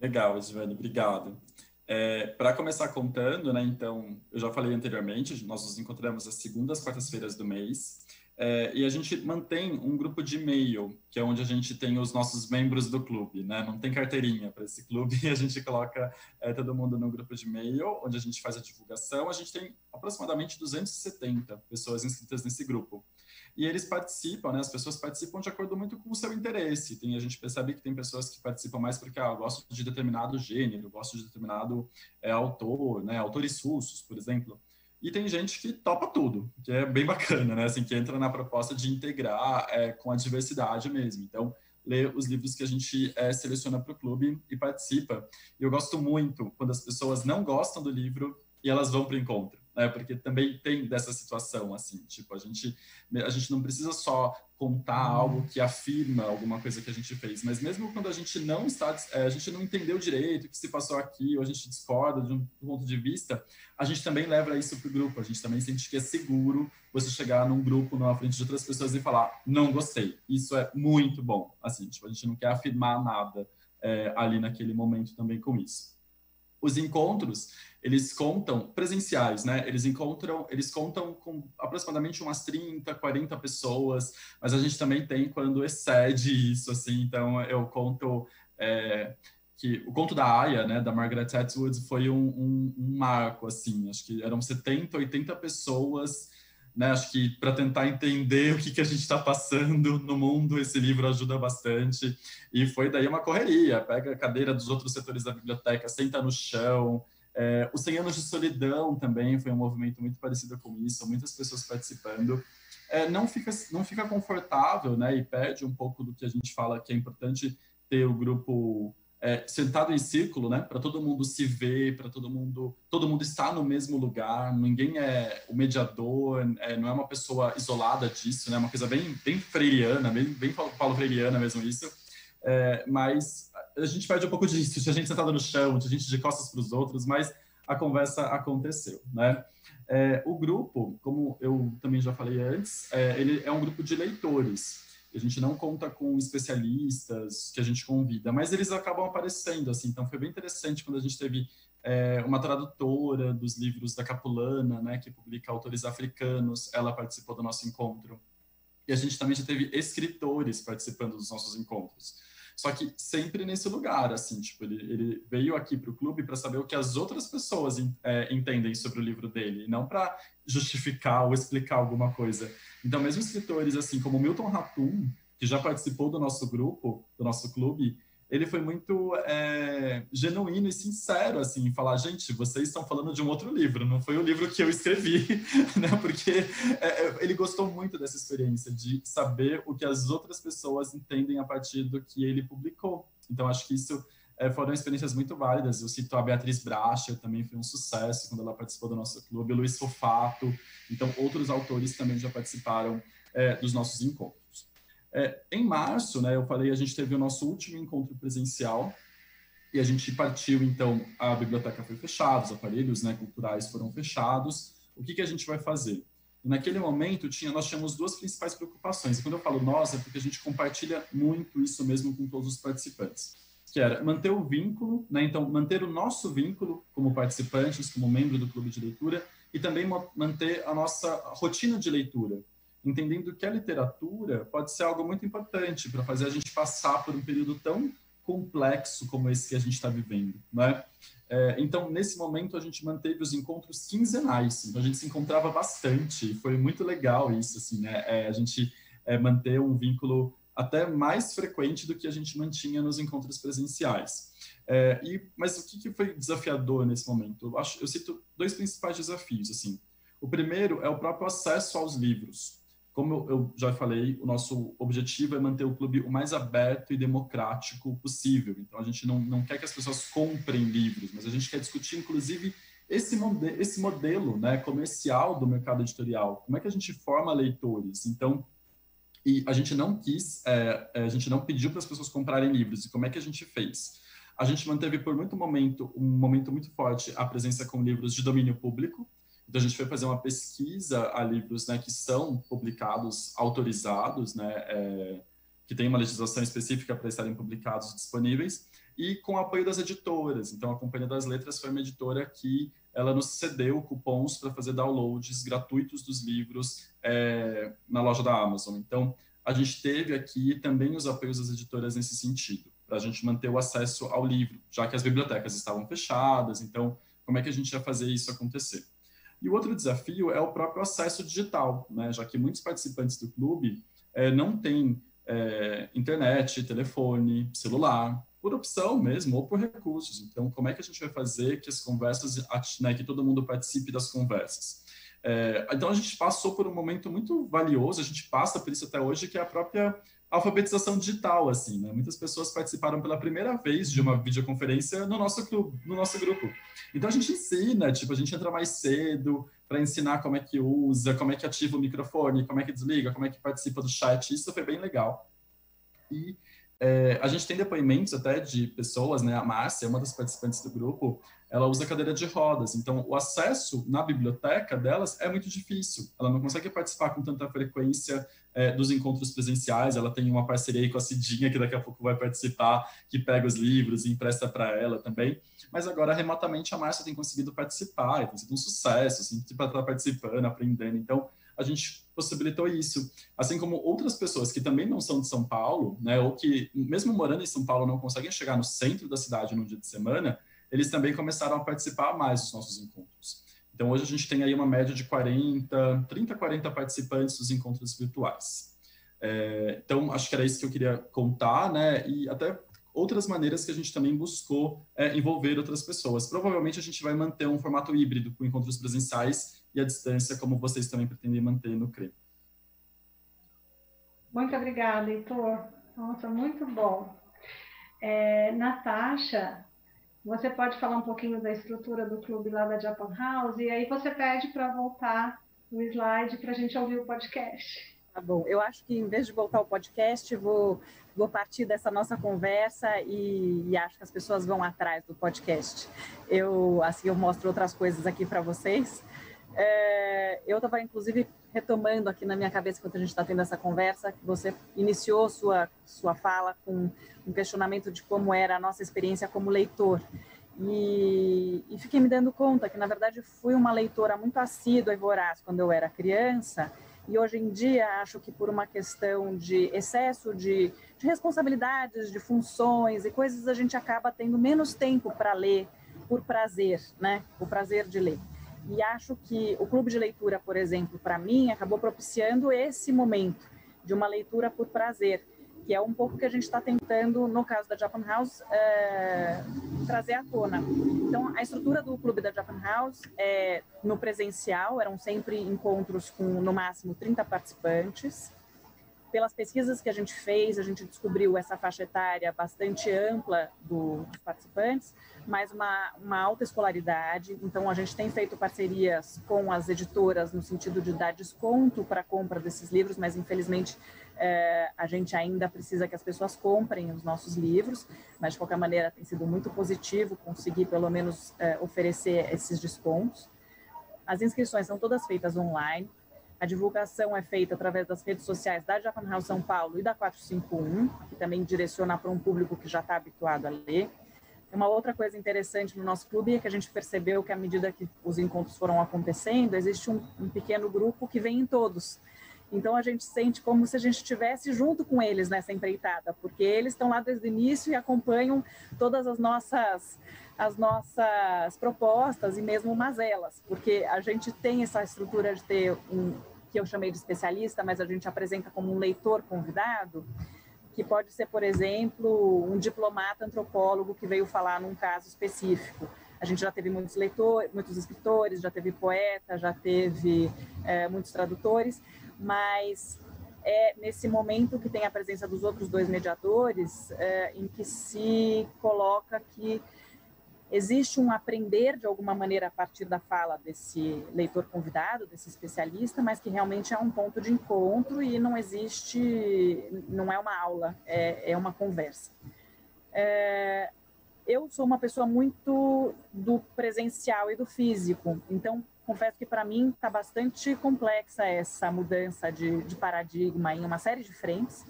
Legal, Edivane, obrigado. Para começar contando, né, então, eu já falei anteriormente, nós nos encontramos às segundas, quartas-feiras do mês. E a gente mantém um grupo de e-mail, que é onde a gente tem os nossos membros do clube, né? Não tem carteirinha para esse clube, a gente coloca todo mundo no grupo de e-mail, onde a gente faz a divulgação. A gente tem aproximadamente 270 pessoas inscritas nesse grupo. E eles participam, né? As pessoas participam de acordo muito com o seu interesse. A gente percebe que tem pessoas que participam mais porque eu gosto de determinado gênero, gosto de determinado autor, né? Autores russos, por exemplo. E tem gente que topa tudo, que é bem bacana, né? Assim, que entra na proposta de integrar com a diversidade mesmo. Então, lê os livros que a gente seleciona para o clube e participa. E eu gosto muito quando as pessoas não gostam do livro e elas vão para o encontro, né? Porque também tem dessa situação, assim, tipo, a gente não precisa só contar algo que afirma alguma coisa que a gente fez, mas mesmo quando a gente não entendeu direito o que se passou aqui, ou a gente discorda de um ponto de vista, a gente também leva isso para o grupo, a gente também sente que é seguro você chegar num grupo, na frente de outras pessoas e falar, não gostei, isso é muito bom, assim, tipo, a gente não quer afirmar nada ali naquele momento também com isso. Os encontros, eles contam presenciais, né? Eles contam com aproximadamente umas 30, 40 pessoas, mas a gente também tem quando excede isso, assim. Então, eu conto que o conto da Aya, né, da Margaret Atwood, foi um marco, assim. Acho que eram 70, 80 pessoas, né? Acho que para tentar entender o que a gente está passando no mundo, esse livro ajuda bastante. E foi daí uma correria, pega a cadeira dos outros setores da biblioteca, senta no chão. Os 100 anos de solidão também foi um movimento muito parecido com isso, muitas pessoas participando. Não fica confortável, né, e perde um pouco do que a gente fala que é importante ter o grupo sentado em círculo, né, para todo mundo se ver, para todo mundo estar no mesmo lugar, ninguém é o mediador, não é uma pessoa isolada disso, né, uma coisa bem freiriana, bem Paulo Freiriana mesmo isso, mas a gente perde um pouco disso, de a gente sentado no chão, de a gente de costas para os outros, mas a conversa aconteceu, né. O grupo, como eu também já falei antes, ele é um grupo de leitores. A gente não conta com especialistas que a gente convida, mas eles acabam aparecendo, assim. Então, foi bem interessante quando a gente teve uma tradutora dos livros da Capulana, né, que publica autores africanos, ela participou do nosso encontro. E a gente também já teve escritores participando dos nossos encontros. Só que sempre nesse lugar, assim, tipo, ele veio aqui para o clube para saber o que as outras pessoas entendem sobre o livro dele, não para justificar ou explicar alguma coisa. Então, mesmo escritores, assim, como Milton Ratum, que já participou do nosso grupo, do nosso clube, ele foi muito genuíno e sincero, assim, em falar, gente, vocês estão falando de um outro livro, não foi o livro que eu escrevi, né? Porque ele gostou muito dessa experiência, de saber o que as outras pessoas entendem a partir do que ele publicou. Então, acho que isso foram experiências muito válidas. Eu cito a Beatriz Bracher, também foi um sucesso quando ela participou do nosso clube, o Luiz Fofato, então outros autores também já participaram dos nossos encontros. Em março, né, eu falei, a gente teve o nosso último encontro presencial e a gente partiu, então, a biblioteca foi fechada, os aparelhos, né, culturais foram fechados. O que a gente vai fazer? E naquele momento, nós tínhamos duas principais preocupações. E quando eu falo nós, é porque a gente compartilha muito isso mesmo com todos os participantes, que era manter o vínculo, né, então, manter o nosso vínculo como participantes, como membro do clube de leitura, e também manter a nossa rotina de leitura, entendendo que a literatura pode ser algo muito importante para fazer a gente passar por um período tão complexo como esse que a gente está vivendo, né? Então, nesse momento, a gente manteve os encontros quinzenais, então a gente se encontrava bastante, foi muito legal isso, assim, né? A gente manter um vínculo até mais frequente do que a gente mantinha nos encontros presenciais. Mas o que foi desafiador nesse momento? Eu cito dois principais desafios, assim. O primeiro é o próprio acesso aos livros. Como eu já falei, o nosso objetivo é manter o clube o mais aberto e democrático possível. Então, a gente não quer que as pessoas comprem livros, mas a gente quer discutir, inclusive, esse modelo, né, comercial do mercado editorial. Como é que a gente forma leitores? Então, e a gente não a gente não pediu para as pessoas comprarem livros. E como é que a gente fez? A gente manteve por um momento muito forte a presença com livros de domínio público. Então, a gente foi fazer uma pesquisa a livros, né, que são publicados, autorizados, né, que tem uma legislação específica para estarem publicados disponíveis, e com o apoio das editoras. Então, a Companhia das Letras foi uma editora que ela nos cedeu cupons para fazer downloads gratuitos dos livros na loja da Amazon. Então, a gente teve aqui também os apoios das editoras nesse sentido, para a gente manter o acesso ao livro, já que as bibliotecas estavam fechadas, então, como é que a gente ia fazer isso acontecer? E o outro desafio é o próprio acesso digital, né? Já que muitos participantes do clube não têm internet, telefone, celular, por opção mesmo, ou por recursos. Então, como é que a gente vai fazer que as conversas, né, que todo mundo participe das conversas? Então, a gente passou por um momento muito valioso, a gente passa por isso até hoje, que é a própria alfabetização digital, assim, né? Muitas pessoas participaram pela primeira vez de uma videoconferência no nosso clube, no nosso grupo. Então, a gente ensina, tipo, a gente entra mais cedo para ensinar como é que usa, como é que ativa o microfone, como é que desliga, como é que participa do chat. Isso foi bem legal. E a gente tem depoimentos até de pessoas, né? A Márcia, uma das participantes do grupo, ela usa cadeira de rodas. Então, o acesso na biblioteca delas é muito difícil. Ela não consegue participar com tanta frequência dos encontros presenciais. Ela tem uma parceria aí com a Cidinha, que daqui a pouco vai participar, que pega os livros e empresta para ela também. Mas agora, remotamente, a Márcia tem conseguido participar. E tem sido um sucesso, assim, para estar participando, aprendendo. Então, a gente possibilitou isso. Assim como outras pessoas que também não são de São Paulo, né, ou que, mesmo morando em São Paulo, não conseguem chegar no centro da cidade num dia de semana, eles também começaram a participar mais dos nossos encontros. Então, hoje a gente tem aí uma média de 30, 40 participantes dos encontros virtuais. Então, acho que era isso que eu queria contar, né, e até outras maneiras que a gente também buscou envolver outras pessoas. Provavelmente a gente vai manter um formato híbrido com encontros presenciais e a distância, como vocês também pretendem manter no CRE. Muito obrigada, Heitor. Nossa, muito bom. Natasha, você pode falar um pouquinho da estrutura do clube lá da Japan House, e aí você pede para voltar o slide para a gente ouvir o podcast. Tá bom, eu acho que em vez de voltar ao podcast, vou partir dessa nossa conversa e acho que as pessoas vão atrás do podcast. Assim eu mostro outras coisas aqui para vocês. Eu estava, inclusive, retomando aqui na minha cabeça, enquanto a gente está tendo essa conversa, que você iniciou sua fala com um questionamento de como era a nossa experiência como leitor. E fiquei me dando conta que, na verdade, fui uma leitora muito assídua e voraz quando eu era criança, e hoje em dia acho que por uma questão de excesso de responsabilidades, de funções e coisas, a gente acaba tendo menos tempo para ler por prazer, né? O prazer de ler. E acho que o clube de leitura, por exemplo, para mim, acabou propiciando esse momento de uma leitura por prazer, que é um pouco que a gente está tentando, no caso da Japan House, trazer à tona. Então, a estrutura do clube da Japan House no presencial, eram sempre encontros com, no máximo, 30 participantes. Pelas pesquisas que a gente fez, a gente descobriu essa faixa etária bastante ampla dos participantes, mas uma alta escolaridade. Então, a gente tem feito parcerias com as editoras no sentido de dar desconto para a compra desses livros, mas, infelizmente, a gente ainda precisa que as pessoas comprem os nossos livros, mas, de qualquer maneira, tem sido muito positivo conseguir, pelo menos, oferecer esses descontos. As inscrições são todas feitas online. A divulgação é feita através das redes sociais da Japan House São Paulo e da 451, que também direciona para um público que já está habituado a ler. Uma outra coisa interessante no nosso clube é que a gente percebeu que, à medida que os encontros foram acontecendo, existe um pequeno grupo que vem em todos. Então, a gente sente como se a gente estivesse junto com eles nessa empreitada, porque eles estão lá desde o início e acompanham todas as nossas propostas e mesmo mazelas, porque a gente tem essa estrutura de ter que eu chamei de especialista, mas a gente apresenta como um leitor convidado, que pode ser, por exemplo, um diplomata antropólogo que veio falar num caso específico. A gente já teve muitos leitores, muitos escritores, já teve poeta, já teve muitos tradutores, mas é nesse momento que tem a presença dos outros dois mediadores, em que se coloca que existe um aprender, de alguma maneira, a partir da fala desse leitor convidado, desse especialista, mas que realmente é um ponto de encontro e não é uma aula, é uma conversa. Eu sou uma pessoa muito do presencial e do físico, então confesso que para mim está bastante complexa essa mudança de paradigma em uma série de frentes,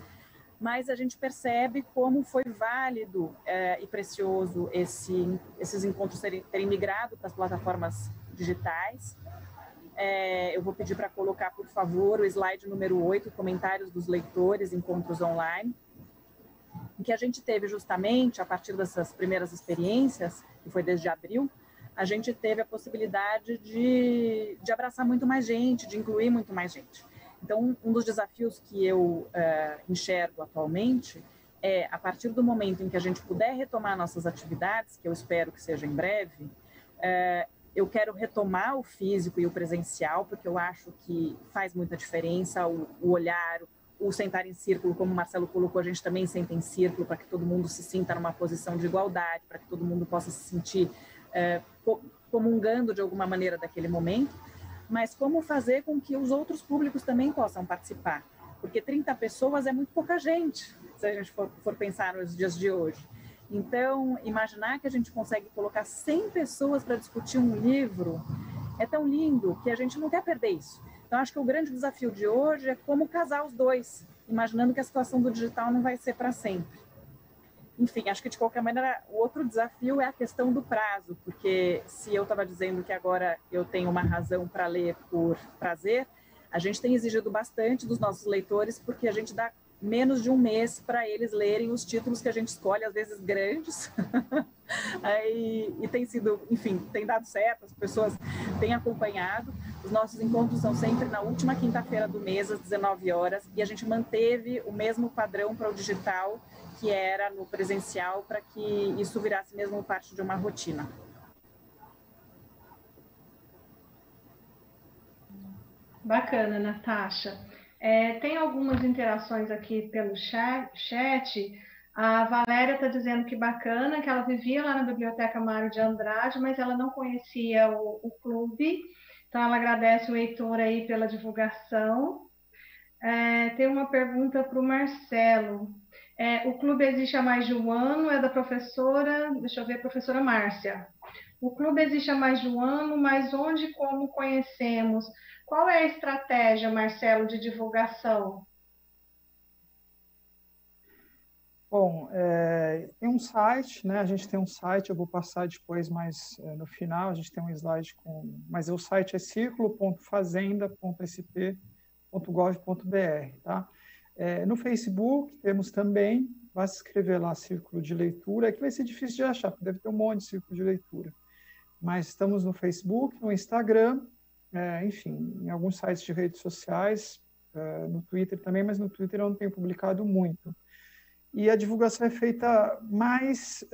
mas a gente percebe como foi válido e precioso esses encontros terem migrado para as plataformas digitais. Eu vou pedir para colocar, por favor, o slide número 8, comentários dos leitores, encontros online, em que a gente teve justamente, a partir dessas primeiras experiências, que foi desde abril, a gente teve a possibilidade de abraçar muito mais gente, de incluir muito mais gente. Então, um dos desafios que eu enxergo atualmente é, a partir do momento em que a gente puder retomar nossas atividades, que eu espero que seja em breve, eu quero retomar o físico e o presencial, porque eu acho que faz muita diferença o olhar, o sentar em círculo, como o Marcelo colocou, a gente também senta em círculo para que todo mundo se sinta numa posição de igualdade, para que todo mundo possa se sentir comungando de alguma maneira daquele momento, mas como fazer com que os outros públicos também possam participar, porque 30 pessoas é muito pouca gente, se a gente for pensar nos dias de hoje. Então, imaginar que a gente consegue colocar 100 pessoas para discutir um livro é tão lindo que a gente não quer perder isso. Então, acho que o grande desafio de hoje é como casar os dois, imaginando que a situação do digital não vai ser para sempre. Enfim, acho que de qualquer maneira, o outro desafio é a questão do prazo, porque se eu estava dizendo que agora eu tenho uma razão para ler por prazer, a gente tem exigido bastante dos nossos leitores, porque a gente dá menos de um mês para eles lerem os títulos que a gente escolhe, às vezes grandes, e tem sido, enfim, tem dado certo, as pessoas têm acompanhado. Os nossos encontros são sempre na última quinta-feira do mês, às 19 horas, e a gente manteve o mesmo padrão para o digital que era no presencial, para que isso virasse mesmo parte de uma rotina. Bacana, Natasha. Tem algumas interações aqui pelo chat. A Valéria está dizendo que bacana, que ela vivia lá na Biblioteca Mário de Andrade, mas ela não conhecia o clube. Então, ela agradece o Heitor aí pela divulgação. Tem uma pergunta para o Marcelo. O clube existe há mais de um ano, é da professora, deixa eu ver, professora Márcia. O clube existe há mais de um ano, mas onde e como conhecemos? Qual é a estratégia, Marcelo, de divulgação? Bom, tem um site, né? A gente tem um site, eu vou passar depois, mas no final a gente tem um slide com... Mas o site é circulo.fazenda.sp.gov.br, tá? No Facebook temos também, vai se inscrever lá, Círculo de Leitura, que vai ser difícil de achar, porque deve ter um monte de Círculo de Leitura. Mas estamos no Facebook, no Instagram, enfim, em alguns sites de redes sociais, no Twitter também, mas no Twitter eu não tenho publicado muito. E a divulgação é feita mais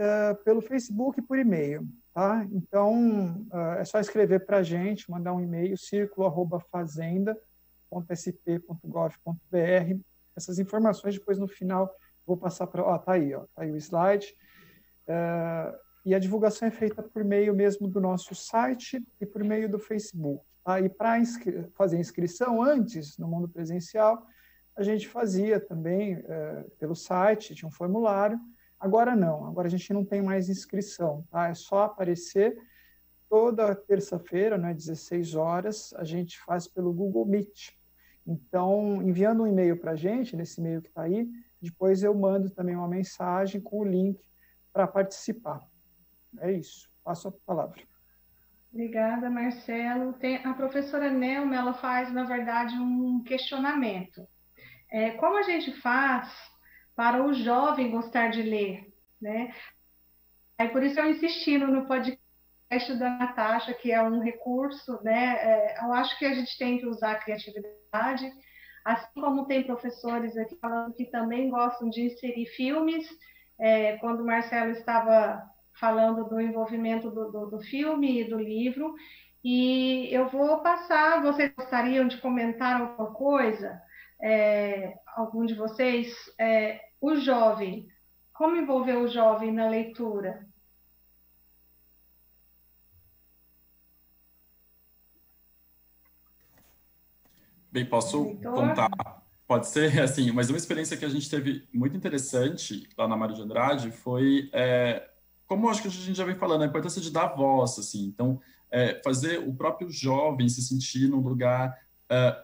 pelo Facebook e por e-mail, tá? Então, é só escrever para a gente, mandar um e-mail, circulo@fazenda.sp.gov.br. Essas informações, depois no final, vou passar para... tá aí o slide. E a divulgação é feita por meio mesmo do nosso site e por meio do Facebook. Tá? E para fazer inscrição antes, no mundo presencial, a gente fazia também pelo site, tinha um formulário. Agora não, agora a gente não tem mais inscrição. Tá? É só aparecer toda terça-feira, né, 16 horas, a gente faz pelo Google Meet. Então, enviando um e-mail para a gente, nesse e-mail que está aí, depois eu mando também uma mensagem com o link para participar. É isso, passo a palavra. Obrigada, Marcelo. A professora Nelma, ela faz, na verdade, um questionamento. Como a gente faz para o jovem gostar de ler, né? Aí, por isso eu insisti no podcast da Natasha, que é um recurso, né? Eu acho que a gente tem que usar a criatividade, assim como tem professores aqui falando que também gostam de inserir filmes. Quando o Marcelo estava falando do envolvimento do filme e do livro, e eu vou passar, vocês gostariam de comentar alguma coisa? Algum de vocês? O jovem, como envolver o jovem na leitura? Bem, posso contar? Pode ser, assim, mas uma experiência que a gente teve muito interessante lá na Mário de Andrade foi, como acho que a gente já vem falando, a importância de dar voz, assim. Então, fazer o próprio jovem se sentir num lugar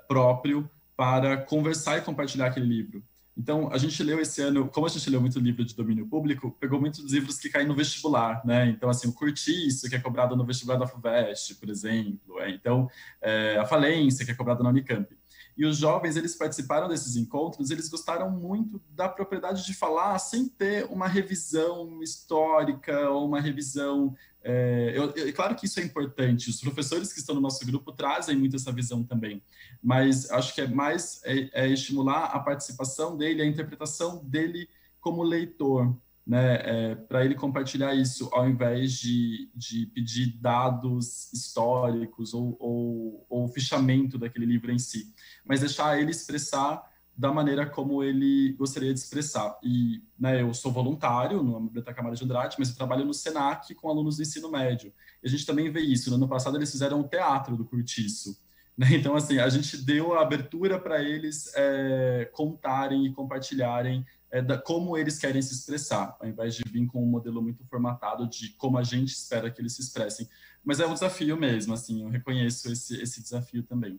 próprio para conversar e compartilhar aquele livro. Então, a gente leu esse ano, como a gente leu muito livro de domínio público, pegou muitos livros que caem no vestibular, né? Então, assim, o Curtiço, que é cobrado no vestibular da FUVEST, por exemplo. Então, a Falência, que é cobrada na Unicamp. E os jovens, eles participaram desses encontros, eles gostaram muito da propriedade de falar sem ter uma revisão histórica ou uma revisão... claro que isso é importante, os professores que estão no nosso grupo trazem muito essa visão também, mas acho que é mais estimular a participação dele, a interpretação dele como leitor, né, para ele compartilhar isso, ao invés de pedir dados históricos ou fichamento daquele livro em si, mas deixar ele expressar da maneira como ele gostaria de expressar. E, né, eu sou voluntário na Biblioteca Mário de Andrade, mas eu trabalho no SENAC com alunos do ensino médio. E a gente também vê isso. No ano passado, eles fizeram um teatro do Curtiço. Né? Então, assim, a gente deu a abertura para eles contarem e compartilharem como eles querem se expressar, ao invés de vir com um modelo muito formatado de como a gente espera que eles se expressem. Mas é um desafio mesmo, assim, eu reconheço esse desafio também.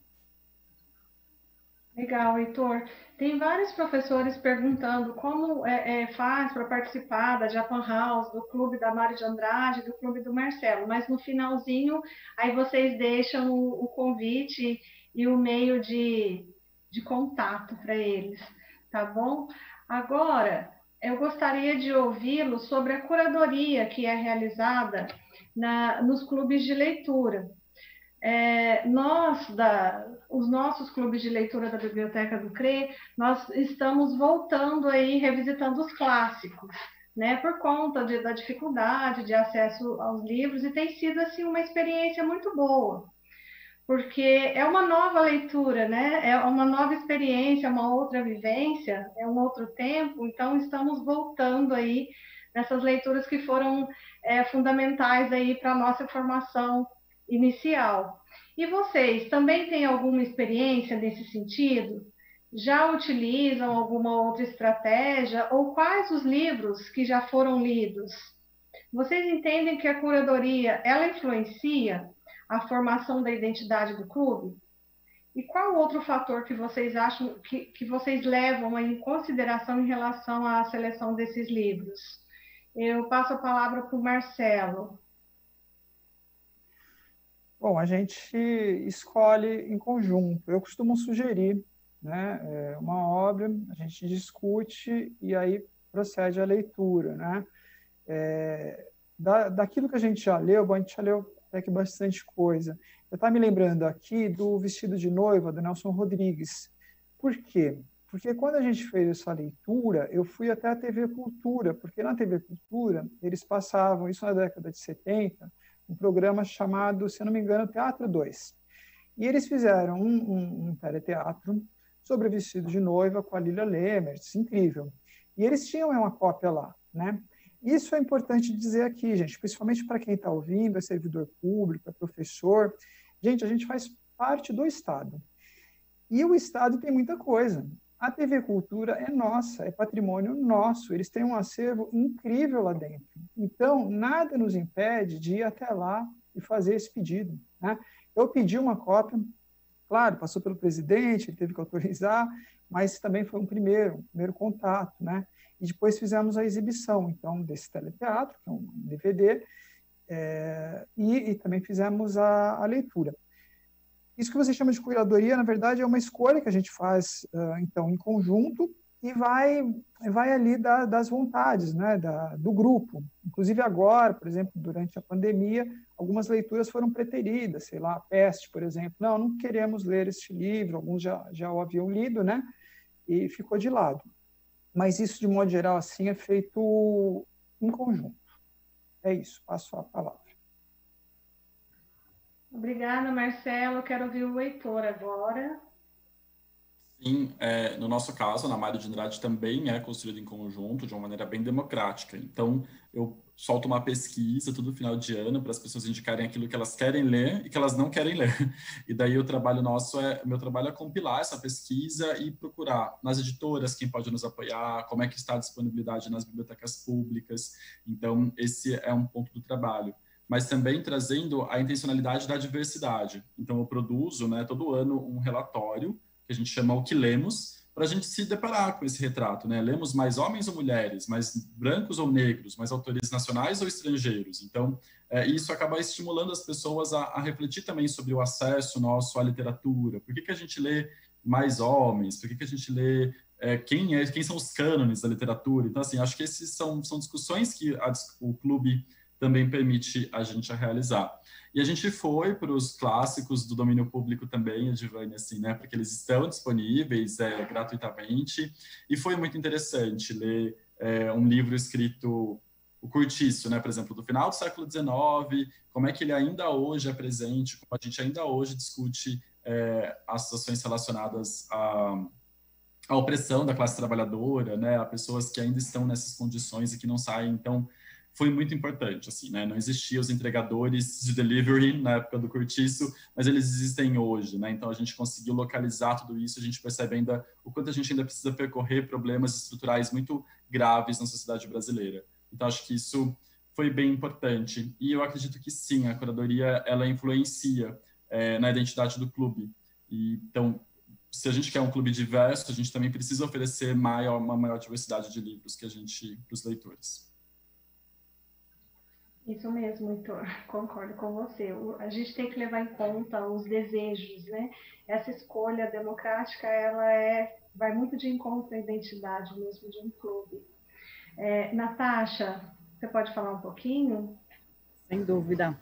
Legal, Heitor. Tem vários professores perguntando como faz para participar da Japan House, do Clube da Mário de Andrade, do Clube do Marcelo, mas no finalzinho, aí vocês deixam o convite e o meio de contato para eles, tá bom? Agora, eu gostaria de ouvi-lo sobre a curadoria que é realizada nos clubes de leitura. Os nossos clubes de leitura da Biblioteca do CRE, nós estamos voltando aí, revisitando os clássicos, né, por conta da dificuldade de acesso aos livros, e tem sido, assim, uma experiência muito boa, porque é uma nova leitura, né, é uma nova experiência, uma outra vivência, é um outro tempo, então estamos voltando aí nessas leituras que foram fundamentais aí para a nossa formação inicial. E vocês também têm alguma experiência nesse sentido? Já utilizam alguma outra estratégia? Ou quais os livros que já foram lidos? Vocês entendem que a curadoria, ela influencia a formação da identidade do clube? E qual outro fator que vocês acham que vocês levam em consideração em relação à seleção desses livros? Eu passo a palavra para o Marcelo. Bom, a gente escolhe em conjunto. Eu costumo sugerir, né, uma obra, a gente discute e aí procede a leitura, né? Daquilo que a gente já leu, bom, a gente já leu até que bastante coisa. Eu estava me lembrando aqui do Vestido de Noiva, do Nelson Rodrigues. Por quê? Porque quando a gente fez essa leitura, eu fui até a TV Cultura, porque na TV Cultura eles passavam, isso na década de 70, um programa chamado, se eu não me engano, Teatro 2. E eles fizeram um teleteatro sobre o Vestido de Noiva com a Lilia Lemmertz, incrível. E eles tinham uma cópia lá, né? Isso é importante dizer aqui, gente, principalmente para quem está ouvindo, é servidor público, é professor. Gente, a gente faz parte do Estado. E o Estado tem muita coisa. A TV Cultura é nossa, é patrimônio nosso. Eles têm um acervo incrível lá dentro. Então, nada nos impede de ir até lá e fazer esse pedido, né? Eu pedi uma cópia, claro, passou pelo presidente, ele teve que autorizar, mas também foi um primeiro contato, né? E depois fizemos a exibição, então, desse teleteatro, que é um DVD, e também fizemos a leitura. Isso que você chama de curadoria, na verdade, é uma escolha que a gente faz, então, em conjunto, e vai ali das vontades, né, do grupo. Inclusive agora, por exemplo, durante a pandemia, algumas leituras foram preteridas, sei lá, a Peste, por exemplo. Não queremos ler este livro, alguns já o haviam lido, né, e ficou de lado. Mas isso, de modo geral, assim, é feito em conjunto. É isso, passo a palavra. Obrigada, Marcelo. Quero ouvir o Heitor agora. Sim, no nosso caso, na Mário de Andrade também é construído em conjunto, de uma maneira bem democrática. Então, eu solto uma pesquisa todo final de ano para as pessoas indicarem aquilo que elas querem ler e que elas não querem ler. E daí meu trabalho é compilar essa pesquisa e procurar nas editoras quem pode nos apoiar, como é que está a disponibilidade nas bibliotecas públicas. Então, esse é um ponto do trabalho. Mas também trazendo a intencionalidade da diversidade. Então, eu produzo, né, todo ano um relatório que a gente chama O que Lemos, para a gente se deparar com esse retrato, né? Lemos mais homens ou mulheres, mais brancos ou negros, mais autores nacionais ou estrangeiros. Então, isso acaba estimulando as pessoas a refletir também sobre o acesso nosso à literatura. Por que a gente lê mais homens? Por que a gente lê quem são os cânones da literatura? Então, assim, acho que esses são discussões que o clube também permite a gente realizar. E a gente foi para os clássicos do domínio público também, Edivane, assim, né? Porque eles estão disponíveis gratuitamente. E foi muito interessante ler um livro escrito, o Curtiço, né? Por exemplo, do final do século XIX, como é que ele ainda hoje é presente, como a gente ainda hoje discute as situações relacionadas à opressão da classe trabalhadora, né? A pessoas que ainda estão nessas condições e que não saem. Então, foi muito importante, assim, né? Não existiam os entregadores de delivery na época do Curtiço, mas eles existem hoje, né? Então a gente conseguiu localizar tudo isso, a gente percebe ainda o quanto a gente ainda precisa percorrer problemas estruturais muito graves na sociedade brasileira. Então acho que isso foi bem importante. E eu acredito que sim, a curadoria ela influencia na identidade do clube. E, então, se a gente quer um clube diverso, a gente também precisa oferecer uma maior diversidade de livros para os leitores. Isso mesmo, Heitor, concordo com você. A gente tem que levar em conta os desejos, né? Essa escolha democrática, vai muito de encontro à identidade mesmo de um clube. Natasha, você pode falar um pouquinho? Sem dúvida.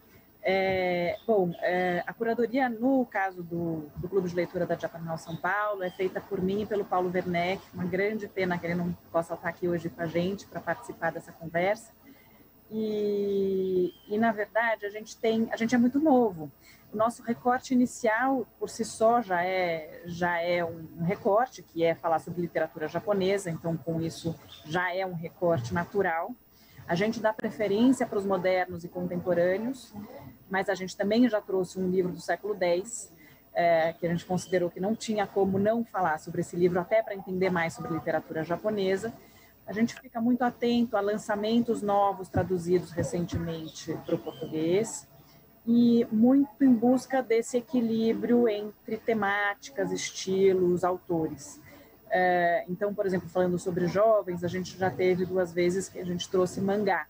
A curadoria, no caso do Clube de Leitura da Diaconal São Paulo, é feita por mim e pelo Paulo Werneck. Uma grande pena que ele não possa estar aqui hoje com a gente para participar dessa conversa. E na verdade, a gente é muito novo. O nosso recorte inicial, por si só, já é um recorte, que é falar sobre literatura japonesa, então, com isso, já é um recorte natural. A gente dá preferência para os modernos e contemporâneos, mas a gente também já trouxe um livro do século X, que a gente considerou que não tinha como não falar sobre esse livro, até para entender mais sobre literatura japonesa. A gente fica muito atento a lançamentos novos traduzidos recentemente para o português e muito em busca desse equilíbrio entre temáticas, estilos, autores. Então, por exemplo, falando sobre jovens, a gente já teve 2 vezes que a gente trouxe mangá.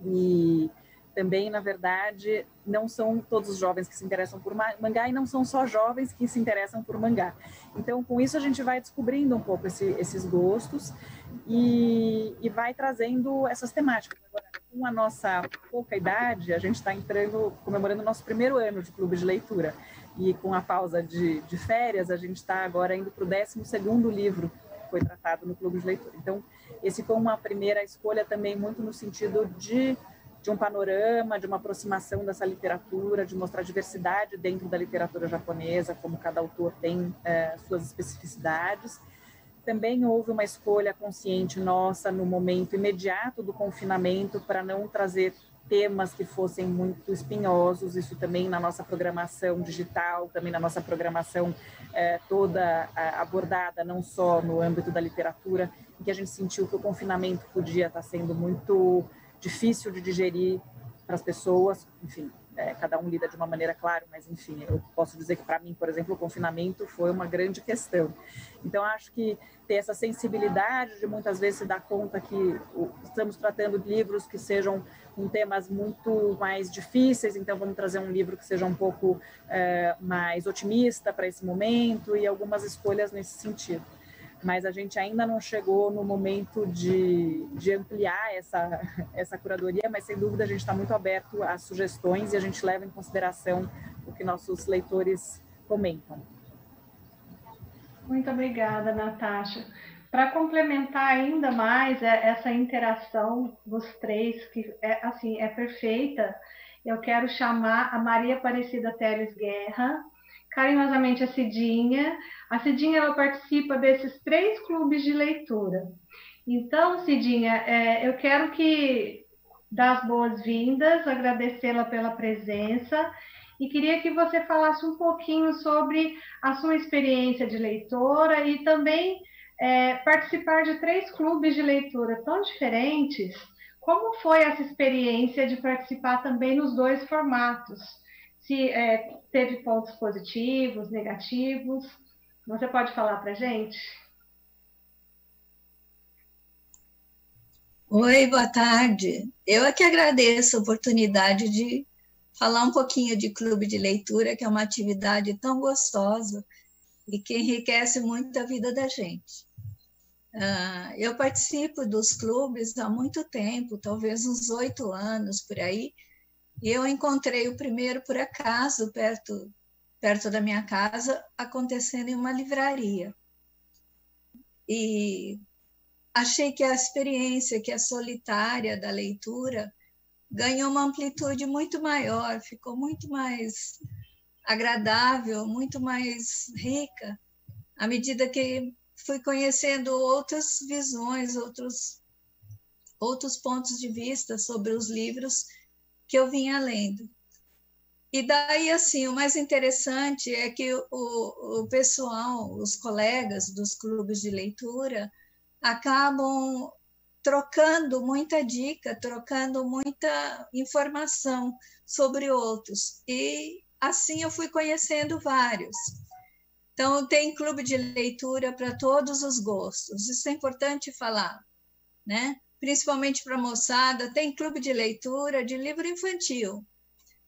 E também, na verdade, não são todos os jovens que se interessam por mangá e não são só jovens que se interessam por mangá. Então, com isso, a gente vai descobrindo um pouco esses gostos e vai trazendo essas temáticas. Agora, com a nossa pouca idade, a gente está comemorando o nosso primeiro ano de clube de leitura. E com a pausa de férias, a gente está agora indo para o 12º livro que foi tratado no clube de leitura. Então, esse foi uma primeira escolha também muito no sentido de um panorama, de uma aproximação dessa literatura, de mostrar diversidade dentro da literatura japonesa, como cada autor tem suas especificidades. Também houve uma escolha consciente nossa no momento imediato do confinamento para não trazer temas que fossem muito espinhosos, isso também na nossa programação digital, também na nossa programação toda abordada, não só no âmbito da literatura, em que a gente sentiu que o confinamento podia estar sendo muito difícil de digerir para as pessoas, enfim, cada um lida de uma maneira, claro, mas enfim, eu posso dizer que para mim, por exemplo, o confinamento foi uma grande questão. Então, acho que ter essa sensibilidade de muitas vezes se dar conta que estamos tratando de livros que sejam com temas muito mais difíceis, então vamos trazer um livro que seja um pouco mais otimista para esse momento e algumas escolhas nesse sentido. Mas a gente ainda não chegou no momento de ampliar essa curadoria, mas sem dúvida a gente está muito aberto às sugestões e a gente leva em consideração o que nossos leitores comentam. Muito obrigada, Natasha. Para complementar ainda mais essa interação dos três, que é perfeita, eu quero chamar a Maria Aparecida Teles Guerra, carinhosamente a Cidinha. A Cidinha, ela participa desses 3 clubes de leitura. Então, Cidinha, eu quero dar as boas-vindas, agradecê-la pela presença e queria que você falasse um pouquinho sobre a sua experiência de leitora e também participar de 3 clubes de leitura tão diferentes. Como foi essa experiência de participar também nos 2 formatos? Se teve pontos positivos, negativos? Você pode falar para a gente? Oi, boa tarde. Eu é que agradeço a oportunidade de falar um pouquinho de clube de leitura, que é uma atividade tão gostosa e que enriquece muito a vida da gente. Eu participo dos clubes há muito tempo, talvez uns 8 anos por aí, e eu encontrei o primeiro por acaso, perto da minha casa, acontecendo em uma livraria. E achei que a experiência, que é solitária da leitura, ganhou uma amplitude muito maior, ficou muito mais agradável, muito mais rica, à medida que fui conhecendo outras visões, outros pontos de vista sobre os livros que eu vinha lendo. E daí, assim, o mais interessante é que o pessoal, os colegas dos clubes de leitura, acabam trocando muita dica, trocando muita informação sobre outros. E assim eu fui conhecendo vários. Então, tem clube de leitura para todos os gostos. Isso é importante falar, né? Principalmente para a moçada. Tem clube de leitura de livro infantil,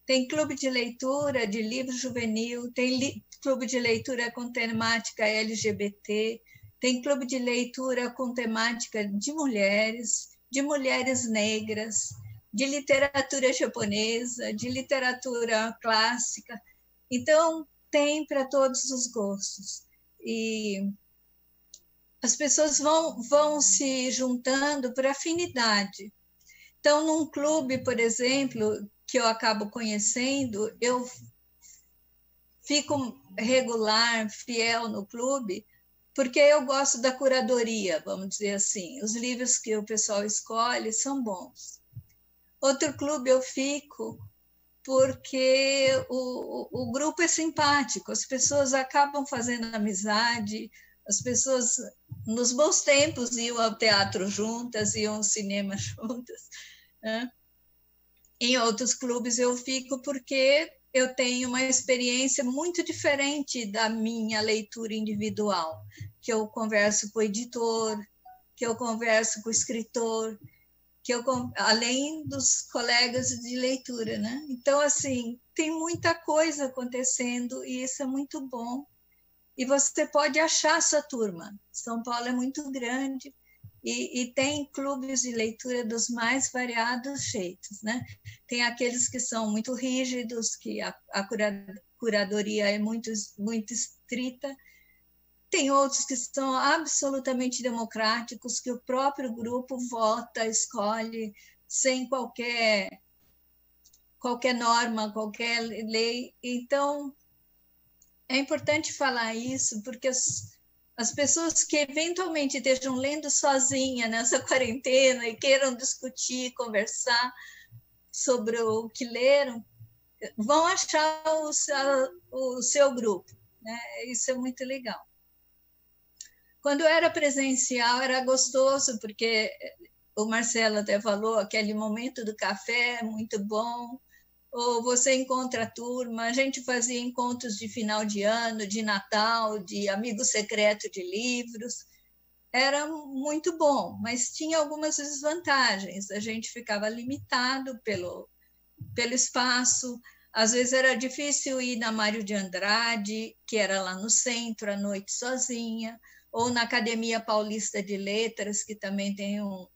tem clube de leitura de livro juvenil, tem clube de leitura com temática LGBT, tem clube de leitura com temática de mulheres negras, de literatura japonesa, de literatura clássica. Então, tem para todos os gostos. E as pessoas vão se juntando por afinidade. Então, num clube, por exemplo, que eu acabo conhecendo, eu fico regular, fiel no clube, porque eu gosto da curadoria, vamos dizer assim. Os livros que o pessoal escolhe são bons. Outro clube eu fico porque o grupo é simpático, as pessoas acabam fazendo amizade, as pessoas, nos bons tempos, iam ao teatro juntas, iam ao cinema juntas, né? Em outros clubes eu fico porque eu tenho uma experiência muito diferente da minha leitura individual, que eu converso com o editor, que eu converso com o escritor, além dos colegas de leitura, né? Então, assim, tem muita coisa acontecendo e isso é muito bom. E você pode achar a sua turma. São Paulo é muito grande e tem clubes de leitura dos mais variados jeitos, né? Tem aqueles que são muito rígidos, que a curadoria é muito estrita. Tem outros que são absolutamente democráticos, que o próprio grupo vota, escolhe, sem qualquer norma, qualquer lei. Então, é importante falar isso, porque as pessoas que eventualmente estejam lendo sozinha nessa quarentena e queiram discutir, conversar sobre o que leram, vão achar o seu grupo, né? Isso é muito legal. Quando era presencial, era gostoso, porque o Marcelo até falou, aquele momento do café é muito bom, ou você encontra a turma, a gente fazia encontros de final de ano, de Natal, de amigo secreto de livros, era muito bom, mas tinha algumas desvantagens, a gente ficava limitado pelo espaço, às vezes era difícil ir na Mário de Andrade, que era lá no centro, à noite sozinha, ou na Academia Paulista de Letras, que também tem um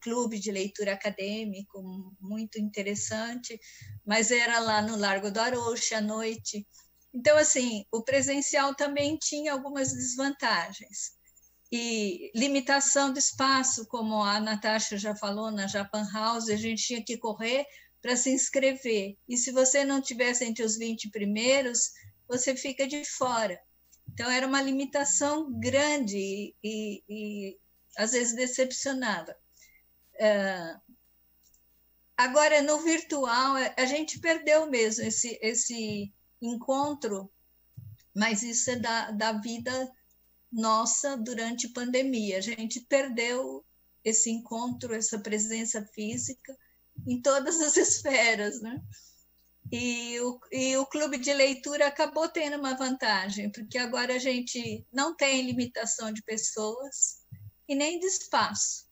clube de leitura acadêmico muito interessante, mas era lá no Largo do Arouche à noite. Então, assim, o presencial também tinha algumas desvantagens. E limitação de espaço, como a Natasha já falou, na Japan House, a gente tinha que correr para se inscrever. E se você não tivesse entre os 20 primeiros, você fica de fora. Então, era uma limitação grande e às vezes, decepcionava. Agora, no virtual, a gente perdeu mesmo esse encontro, mas isso é da vida nossa durante a pandemia. A gente perdeu esse encontro, essa presença física em todas as esferas, né? E o clube de leitura acabou tendo uma vantagem, porque agora a gente não tem limitação de pessoas e nem de espaço.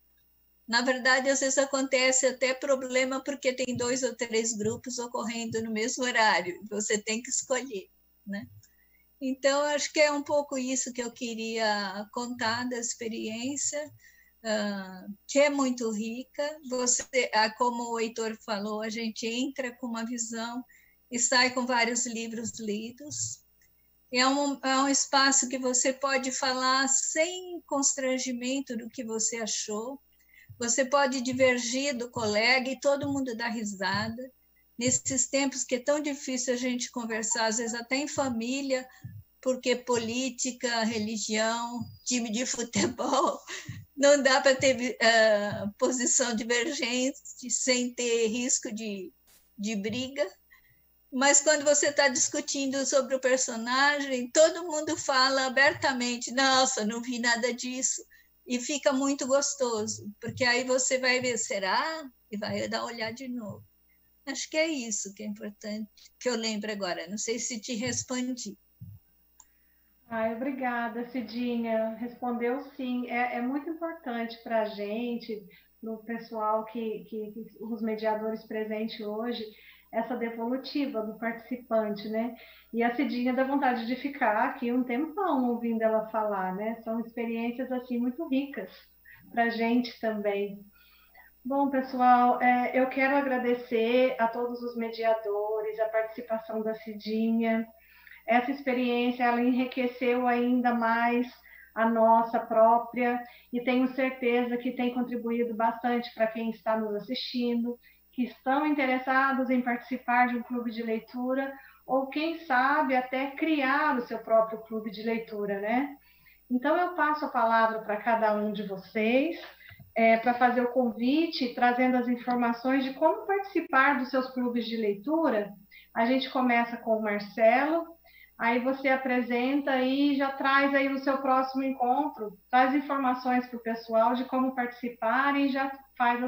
Na verdade, às vezes acontece até problema porque tem 2 ou 3 grupos ocorrendo no mesmo horário, você tem que escolher, né? Então, acho que é um pouco isso que eu queria contar da experiência, que é muito rica. Você, como o Heitor falou, a gente entra com uma visão e sai com vários livros lidos. É um espaço que você pode falar sem constrangimento do que você achou. Você pode divergir do colega e todo mundo dá risada. Nesses tempos que é tão difícil a gente conversar, às vezes até em família, porque política, religião, time de futebol, não dá para ter posição divergente sem ter risco de briga. Mas quando você está discutindo sobre o personagem, todo mundo fala abertamente, nossa, não vi nada disso. E fica muito gostoso, porque aí você vai ver, será? E vai dar olhar de novo. Acho que é isso que é importante, que eu lembro agora. Não sei se te respondi. Ai, obrigada, Cidinha. Respondeu sim. É muito importante para a gente, no pessoal os mediadores presentes hoje, essa devolutiva do participante, né? E a Cidinha dá vontade de ficar aqui um tempão ouvindo ela falar, né? São experiências assim muito ricas para a gente também. Bom, pessoal, eu quero agradecer a todos os mediadores, a participação da Cidinha. Essa experiência, ela enriqueceu ainda mais a nossa própria e tenho certeza que tem contribuído bastante para quem está nos assistindo, que estão interessados em participar de um clube de leitura ou, quem sabe, até criar o seu próprio clube de leitura, né? Então, eu passo a palavra para cada um de vocês, para fazer o convite, trazendo as informações de como participar dos seus clubes de leitura. A gente começa com o Marcelo, aí você apresenta e já traz aí o seu próximo encontro, traz informações para o pessoal de como participar e já faz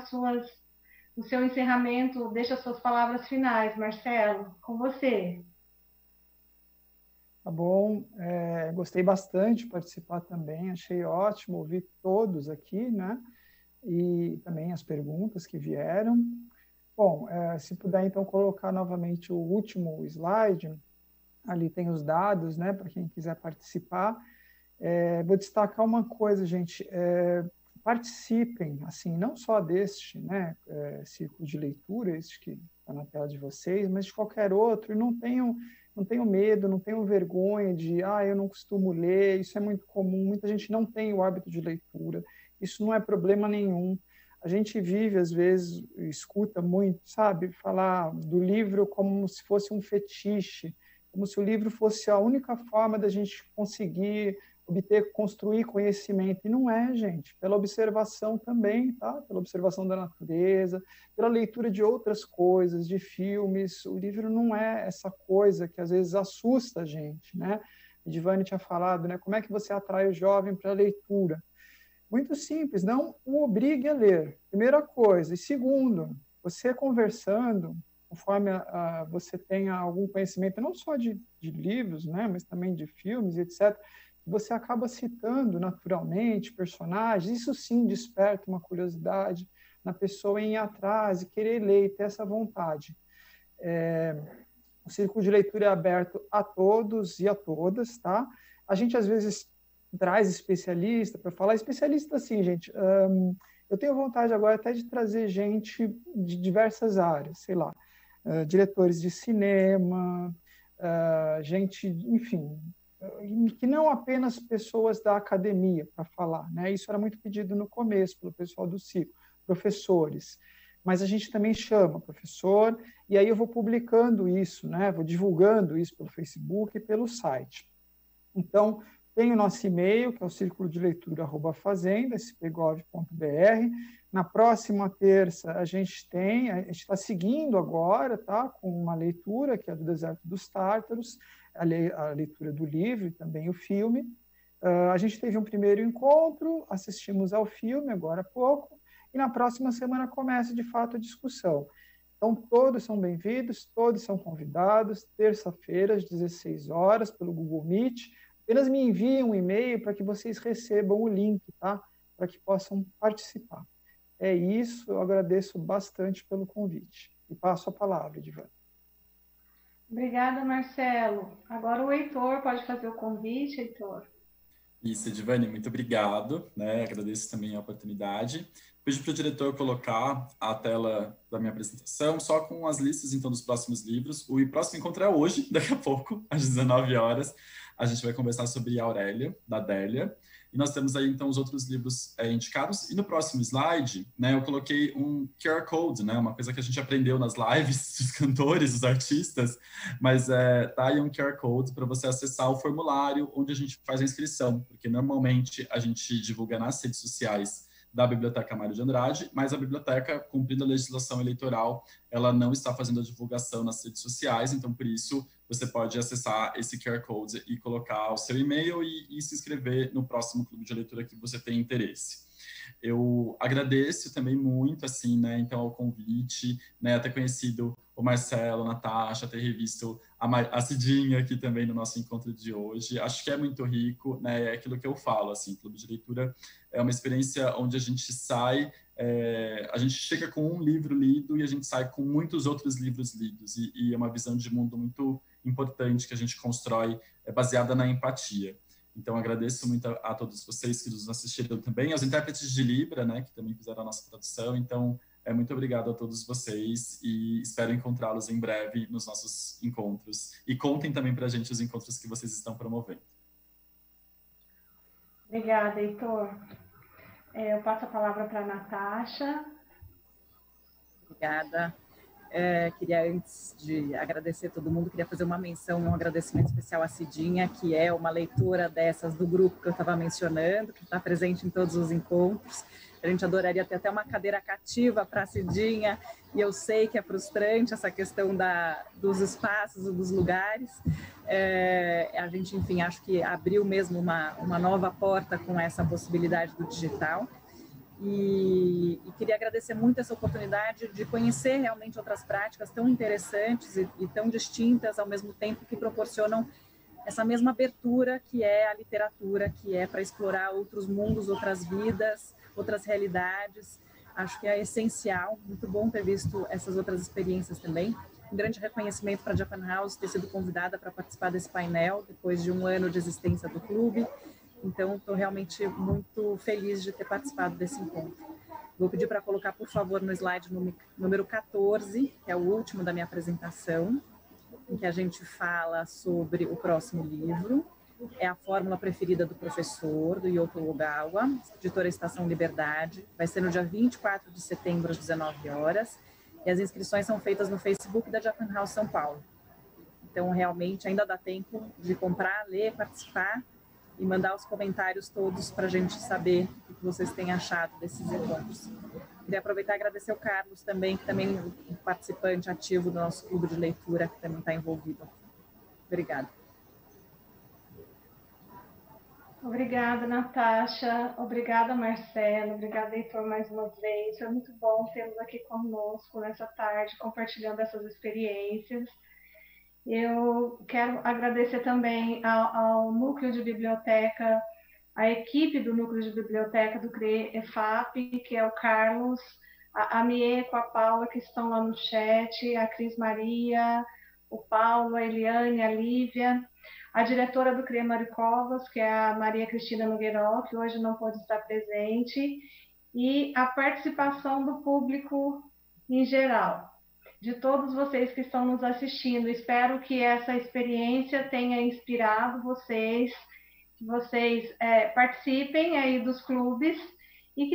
o seu encerramento, deixa as suas palavras finais. Marcelo, com você. Tá bom, gostei bastante de participar também, achei ótimo ouvir todos aqui, né? E também as perguntas que vieram. Bom, se puder então colocar novamente o último slide, ali tem os dados, né, para quem quiser participar. Vou destacar uma coisa, gente, participem, assim, não só deste, né, círculo de leitura, este que está na tela de vocês, mas de qualquer outro, e não tenham medo, não tenham vergonha de, eu não costumo ler, isso é muito comum, muita gente não tem o hábito de leitura, isso não é problema nenhum. A gente vive, às vezes, escuta muito, sabe, falar do livro como se fosse um fetiche, como se o livro fosse a única forma da gente conseguir construir conhecimento. E não é, gente. Pela observação também, tá? Pela observação da natureza, pela leitura de outras coisas, de filmes. O livro não é essa coisa que às vezes assusta a gente, né? A Divani tinha falado, né? Como é que você atrai o jovem para a leitura? Muito simples, não o obrigue a ler, primeira coisa. E segundo, você conversando, conforme você tenha algum conhecimento, não só de livros, né, mas também de filmes, etc., você acaba citando naturalmente personagens, isso sim desperta uma curiosidade na pessoa em ir atrás e querer ler e ter essa vontade. O círculo de leitura é aberto a todos e a todas, tá? A gente, às vezes, traz especialista para falar. Especialista, assim, gente, eu tenho vontade agora até de trazer gente de diversas áreas, sei lá, diretores de cinema, gente, enfim, que não apenas pessoas da academia para falar, né? Isso era muito pedido no começo pelo pessoal do ciclo, professores. Mas a gente também chama professor, e aí eu vou publicando isso, né? Vou divulgando isso pelo Facebook e pelo site. Então, tem o nosso e-mail, que é o circulodeletura@fazenda.spgov.br. Na próxima terça, a gente está seguindo agora, tá? Com uma leitura, que é do Deserto dos Tártaros, a leitura do livro e também o filme. A gente teve um primeiro encontro, assistimos ao filme agora há pouco, e na próxima semana começa, de fato, a discussão. Então, todos são bem-vindos, todos são convidados, terça-feira, às 16 horas, pelo Google Meet. Apenas me enviem um e-mail para que vocês recebam o link, tá? Para que possam participar. É isso, eu agradeço bastante pelo convite. E passo a palavra, Edivane. Obrigada, Marcelo. Agora o Heitor pode fazer o convite, Heitor. Isso, Edivane, muito obrigado, né? Agradeço também a oportunidade. Pedi para o diretor colocar a tela da minha apresentação, só com as listas, então, dos próximos livros. O próximo encontro é hoje, daqui a pouco, às 19 horas. A gente vai conversar sobre Aurélia, da Délia. E nós temos aí, então, os outros livros indicados. E no próximo slide, né, eu coloquei um QR Code, né? Uma coisa que a gente aprendeu nas lives dos cantores, dos artistas. Mas tá aí um QR Code para você acessar o formulário onde a gente faz a inscrição. Porque, normalmente, a gente divulga nas redes sociais da Biblioteca Mário de Andrade, mas a biblioteca, cumprindo a legislação eleitoral, ela não está fazendo a divulgação nas redes sociais, então, por isso, você pode acessar esse QR Code e colocar o seu e-mail e se inscrever no próximo clube de leitura que você tem interesse. Eu agradeço também muito, assim, né, então, ao convite, né, ter conhecido o Marcelo, a Natasha, ter revisto a Cidinha aqui também no nosso encontro de hoje. Acho que é muito rico, né, é aquilo que eu falo, assim, clube de leitura é uma experiência onde a gente sai, a gente chega com um livro lido e a gente sai com muitos outros livros lidos, e é uma visão de mundo muito importante que a gente constrói, baseada na empatia. Então, agradeço muito a todos vocês que nos assistiram também, aos intérpretes de Libra, né, que também fizeram a nossa tradução. Então, muito obrigado a todos vocês e espero encontrá-los em breve nos nossos encontros. E contem também para a gente os encontros que vocês estão promovendo. Obrigada, Heitor. Eu passo a palavra para a Natasha. Obrigada. Queria, antes de agradecer a todo mundo, queria fazer uma menção, um agradecimento especial à Cidinha, que é uma leitora dessas do grupo que eu estava mencionando, que está presente em todos os encontros. A gente adoraria ter até uma cadeira cativa para a Cidinha, e eu sei que é frustrante essa questão dos espaços e dos lugares. A gente, enfim, acho que abriu mesmo uma nova porta com essa possibilidade do digital. E queria agradecer muito essa oportunidade de conhecer realmente outras práticas tão interessantes e tão distintas ao mesmo tempo, que proporcionam essa mesma abertura que é a literatura, que é para explorar outros mundos, outras vidas, outras realidades. Acho que é essencial, muito bom ter visto essas outras experiências também. Um grande reconhecimento para a Japan House ter sido convidada para participar desse painel, depois de um ano de existência do clube. Então, estou realmente muito feliz de ter participado desse encontro. Vou pedir para colocar, por favor, no slide número 14, que é o último da minha apresentação, em que a gente fala sobre o próximo livro. É A Fórmula Preferida do Professor, do Yoko Ogawa, editora Estação Liberdade. Vai ser no dia 24 de setembro, às 19 horas. E as inscrições são feitas no Facebook da Japan House São Paulo. Então, realmente, ainda dá tempo de comprar, ler, participar, e mandar os comentários todos para a gente saber o que vocês têm achado desses encontros. Queria aproveitar e agradecer o Carlos também, que também é um participante ativo do nosso clube de leitura, que também está envolvido. Obrigada. Obrigada, Natasha. Obrigada, Marcelo. Obrigada, Heitor, mais uma vez. Foi muito bom tê-los aqui conosco nessa tarde, compartilhando essas experiências. Eu quero agradecer também ao Núcleo de Biblioteca, a equipe do Núcleo de Biblioteca do CRE-EFAP, que é o Carlos, a Mie com a Paula, que estão lá no chat, a Cris Maria, o Paulo, a Eliane, a Lívia, a diretora do CRE Maricovas, que é a Maria Cristina Nogueiró, que hoje não pode estar presente, e a participação do público em geral, de todos vocês que estão nos assistindo. Espero que essa experiência tenha inspirado vocês, que vocês participem aí dos clubes e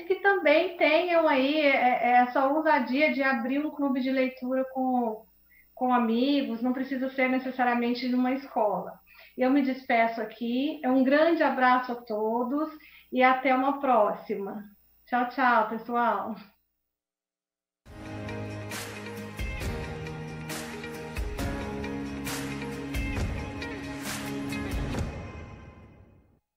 que também tenham aí essa ousadia de abrir um clube de leitura com amigos, não precisa ser necessariamente numa escola. Eu me despeço aqui, um grande abraço a todos e até uma próxima. Tchau, tchau, pessoal.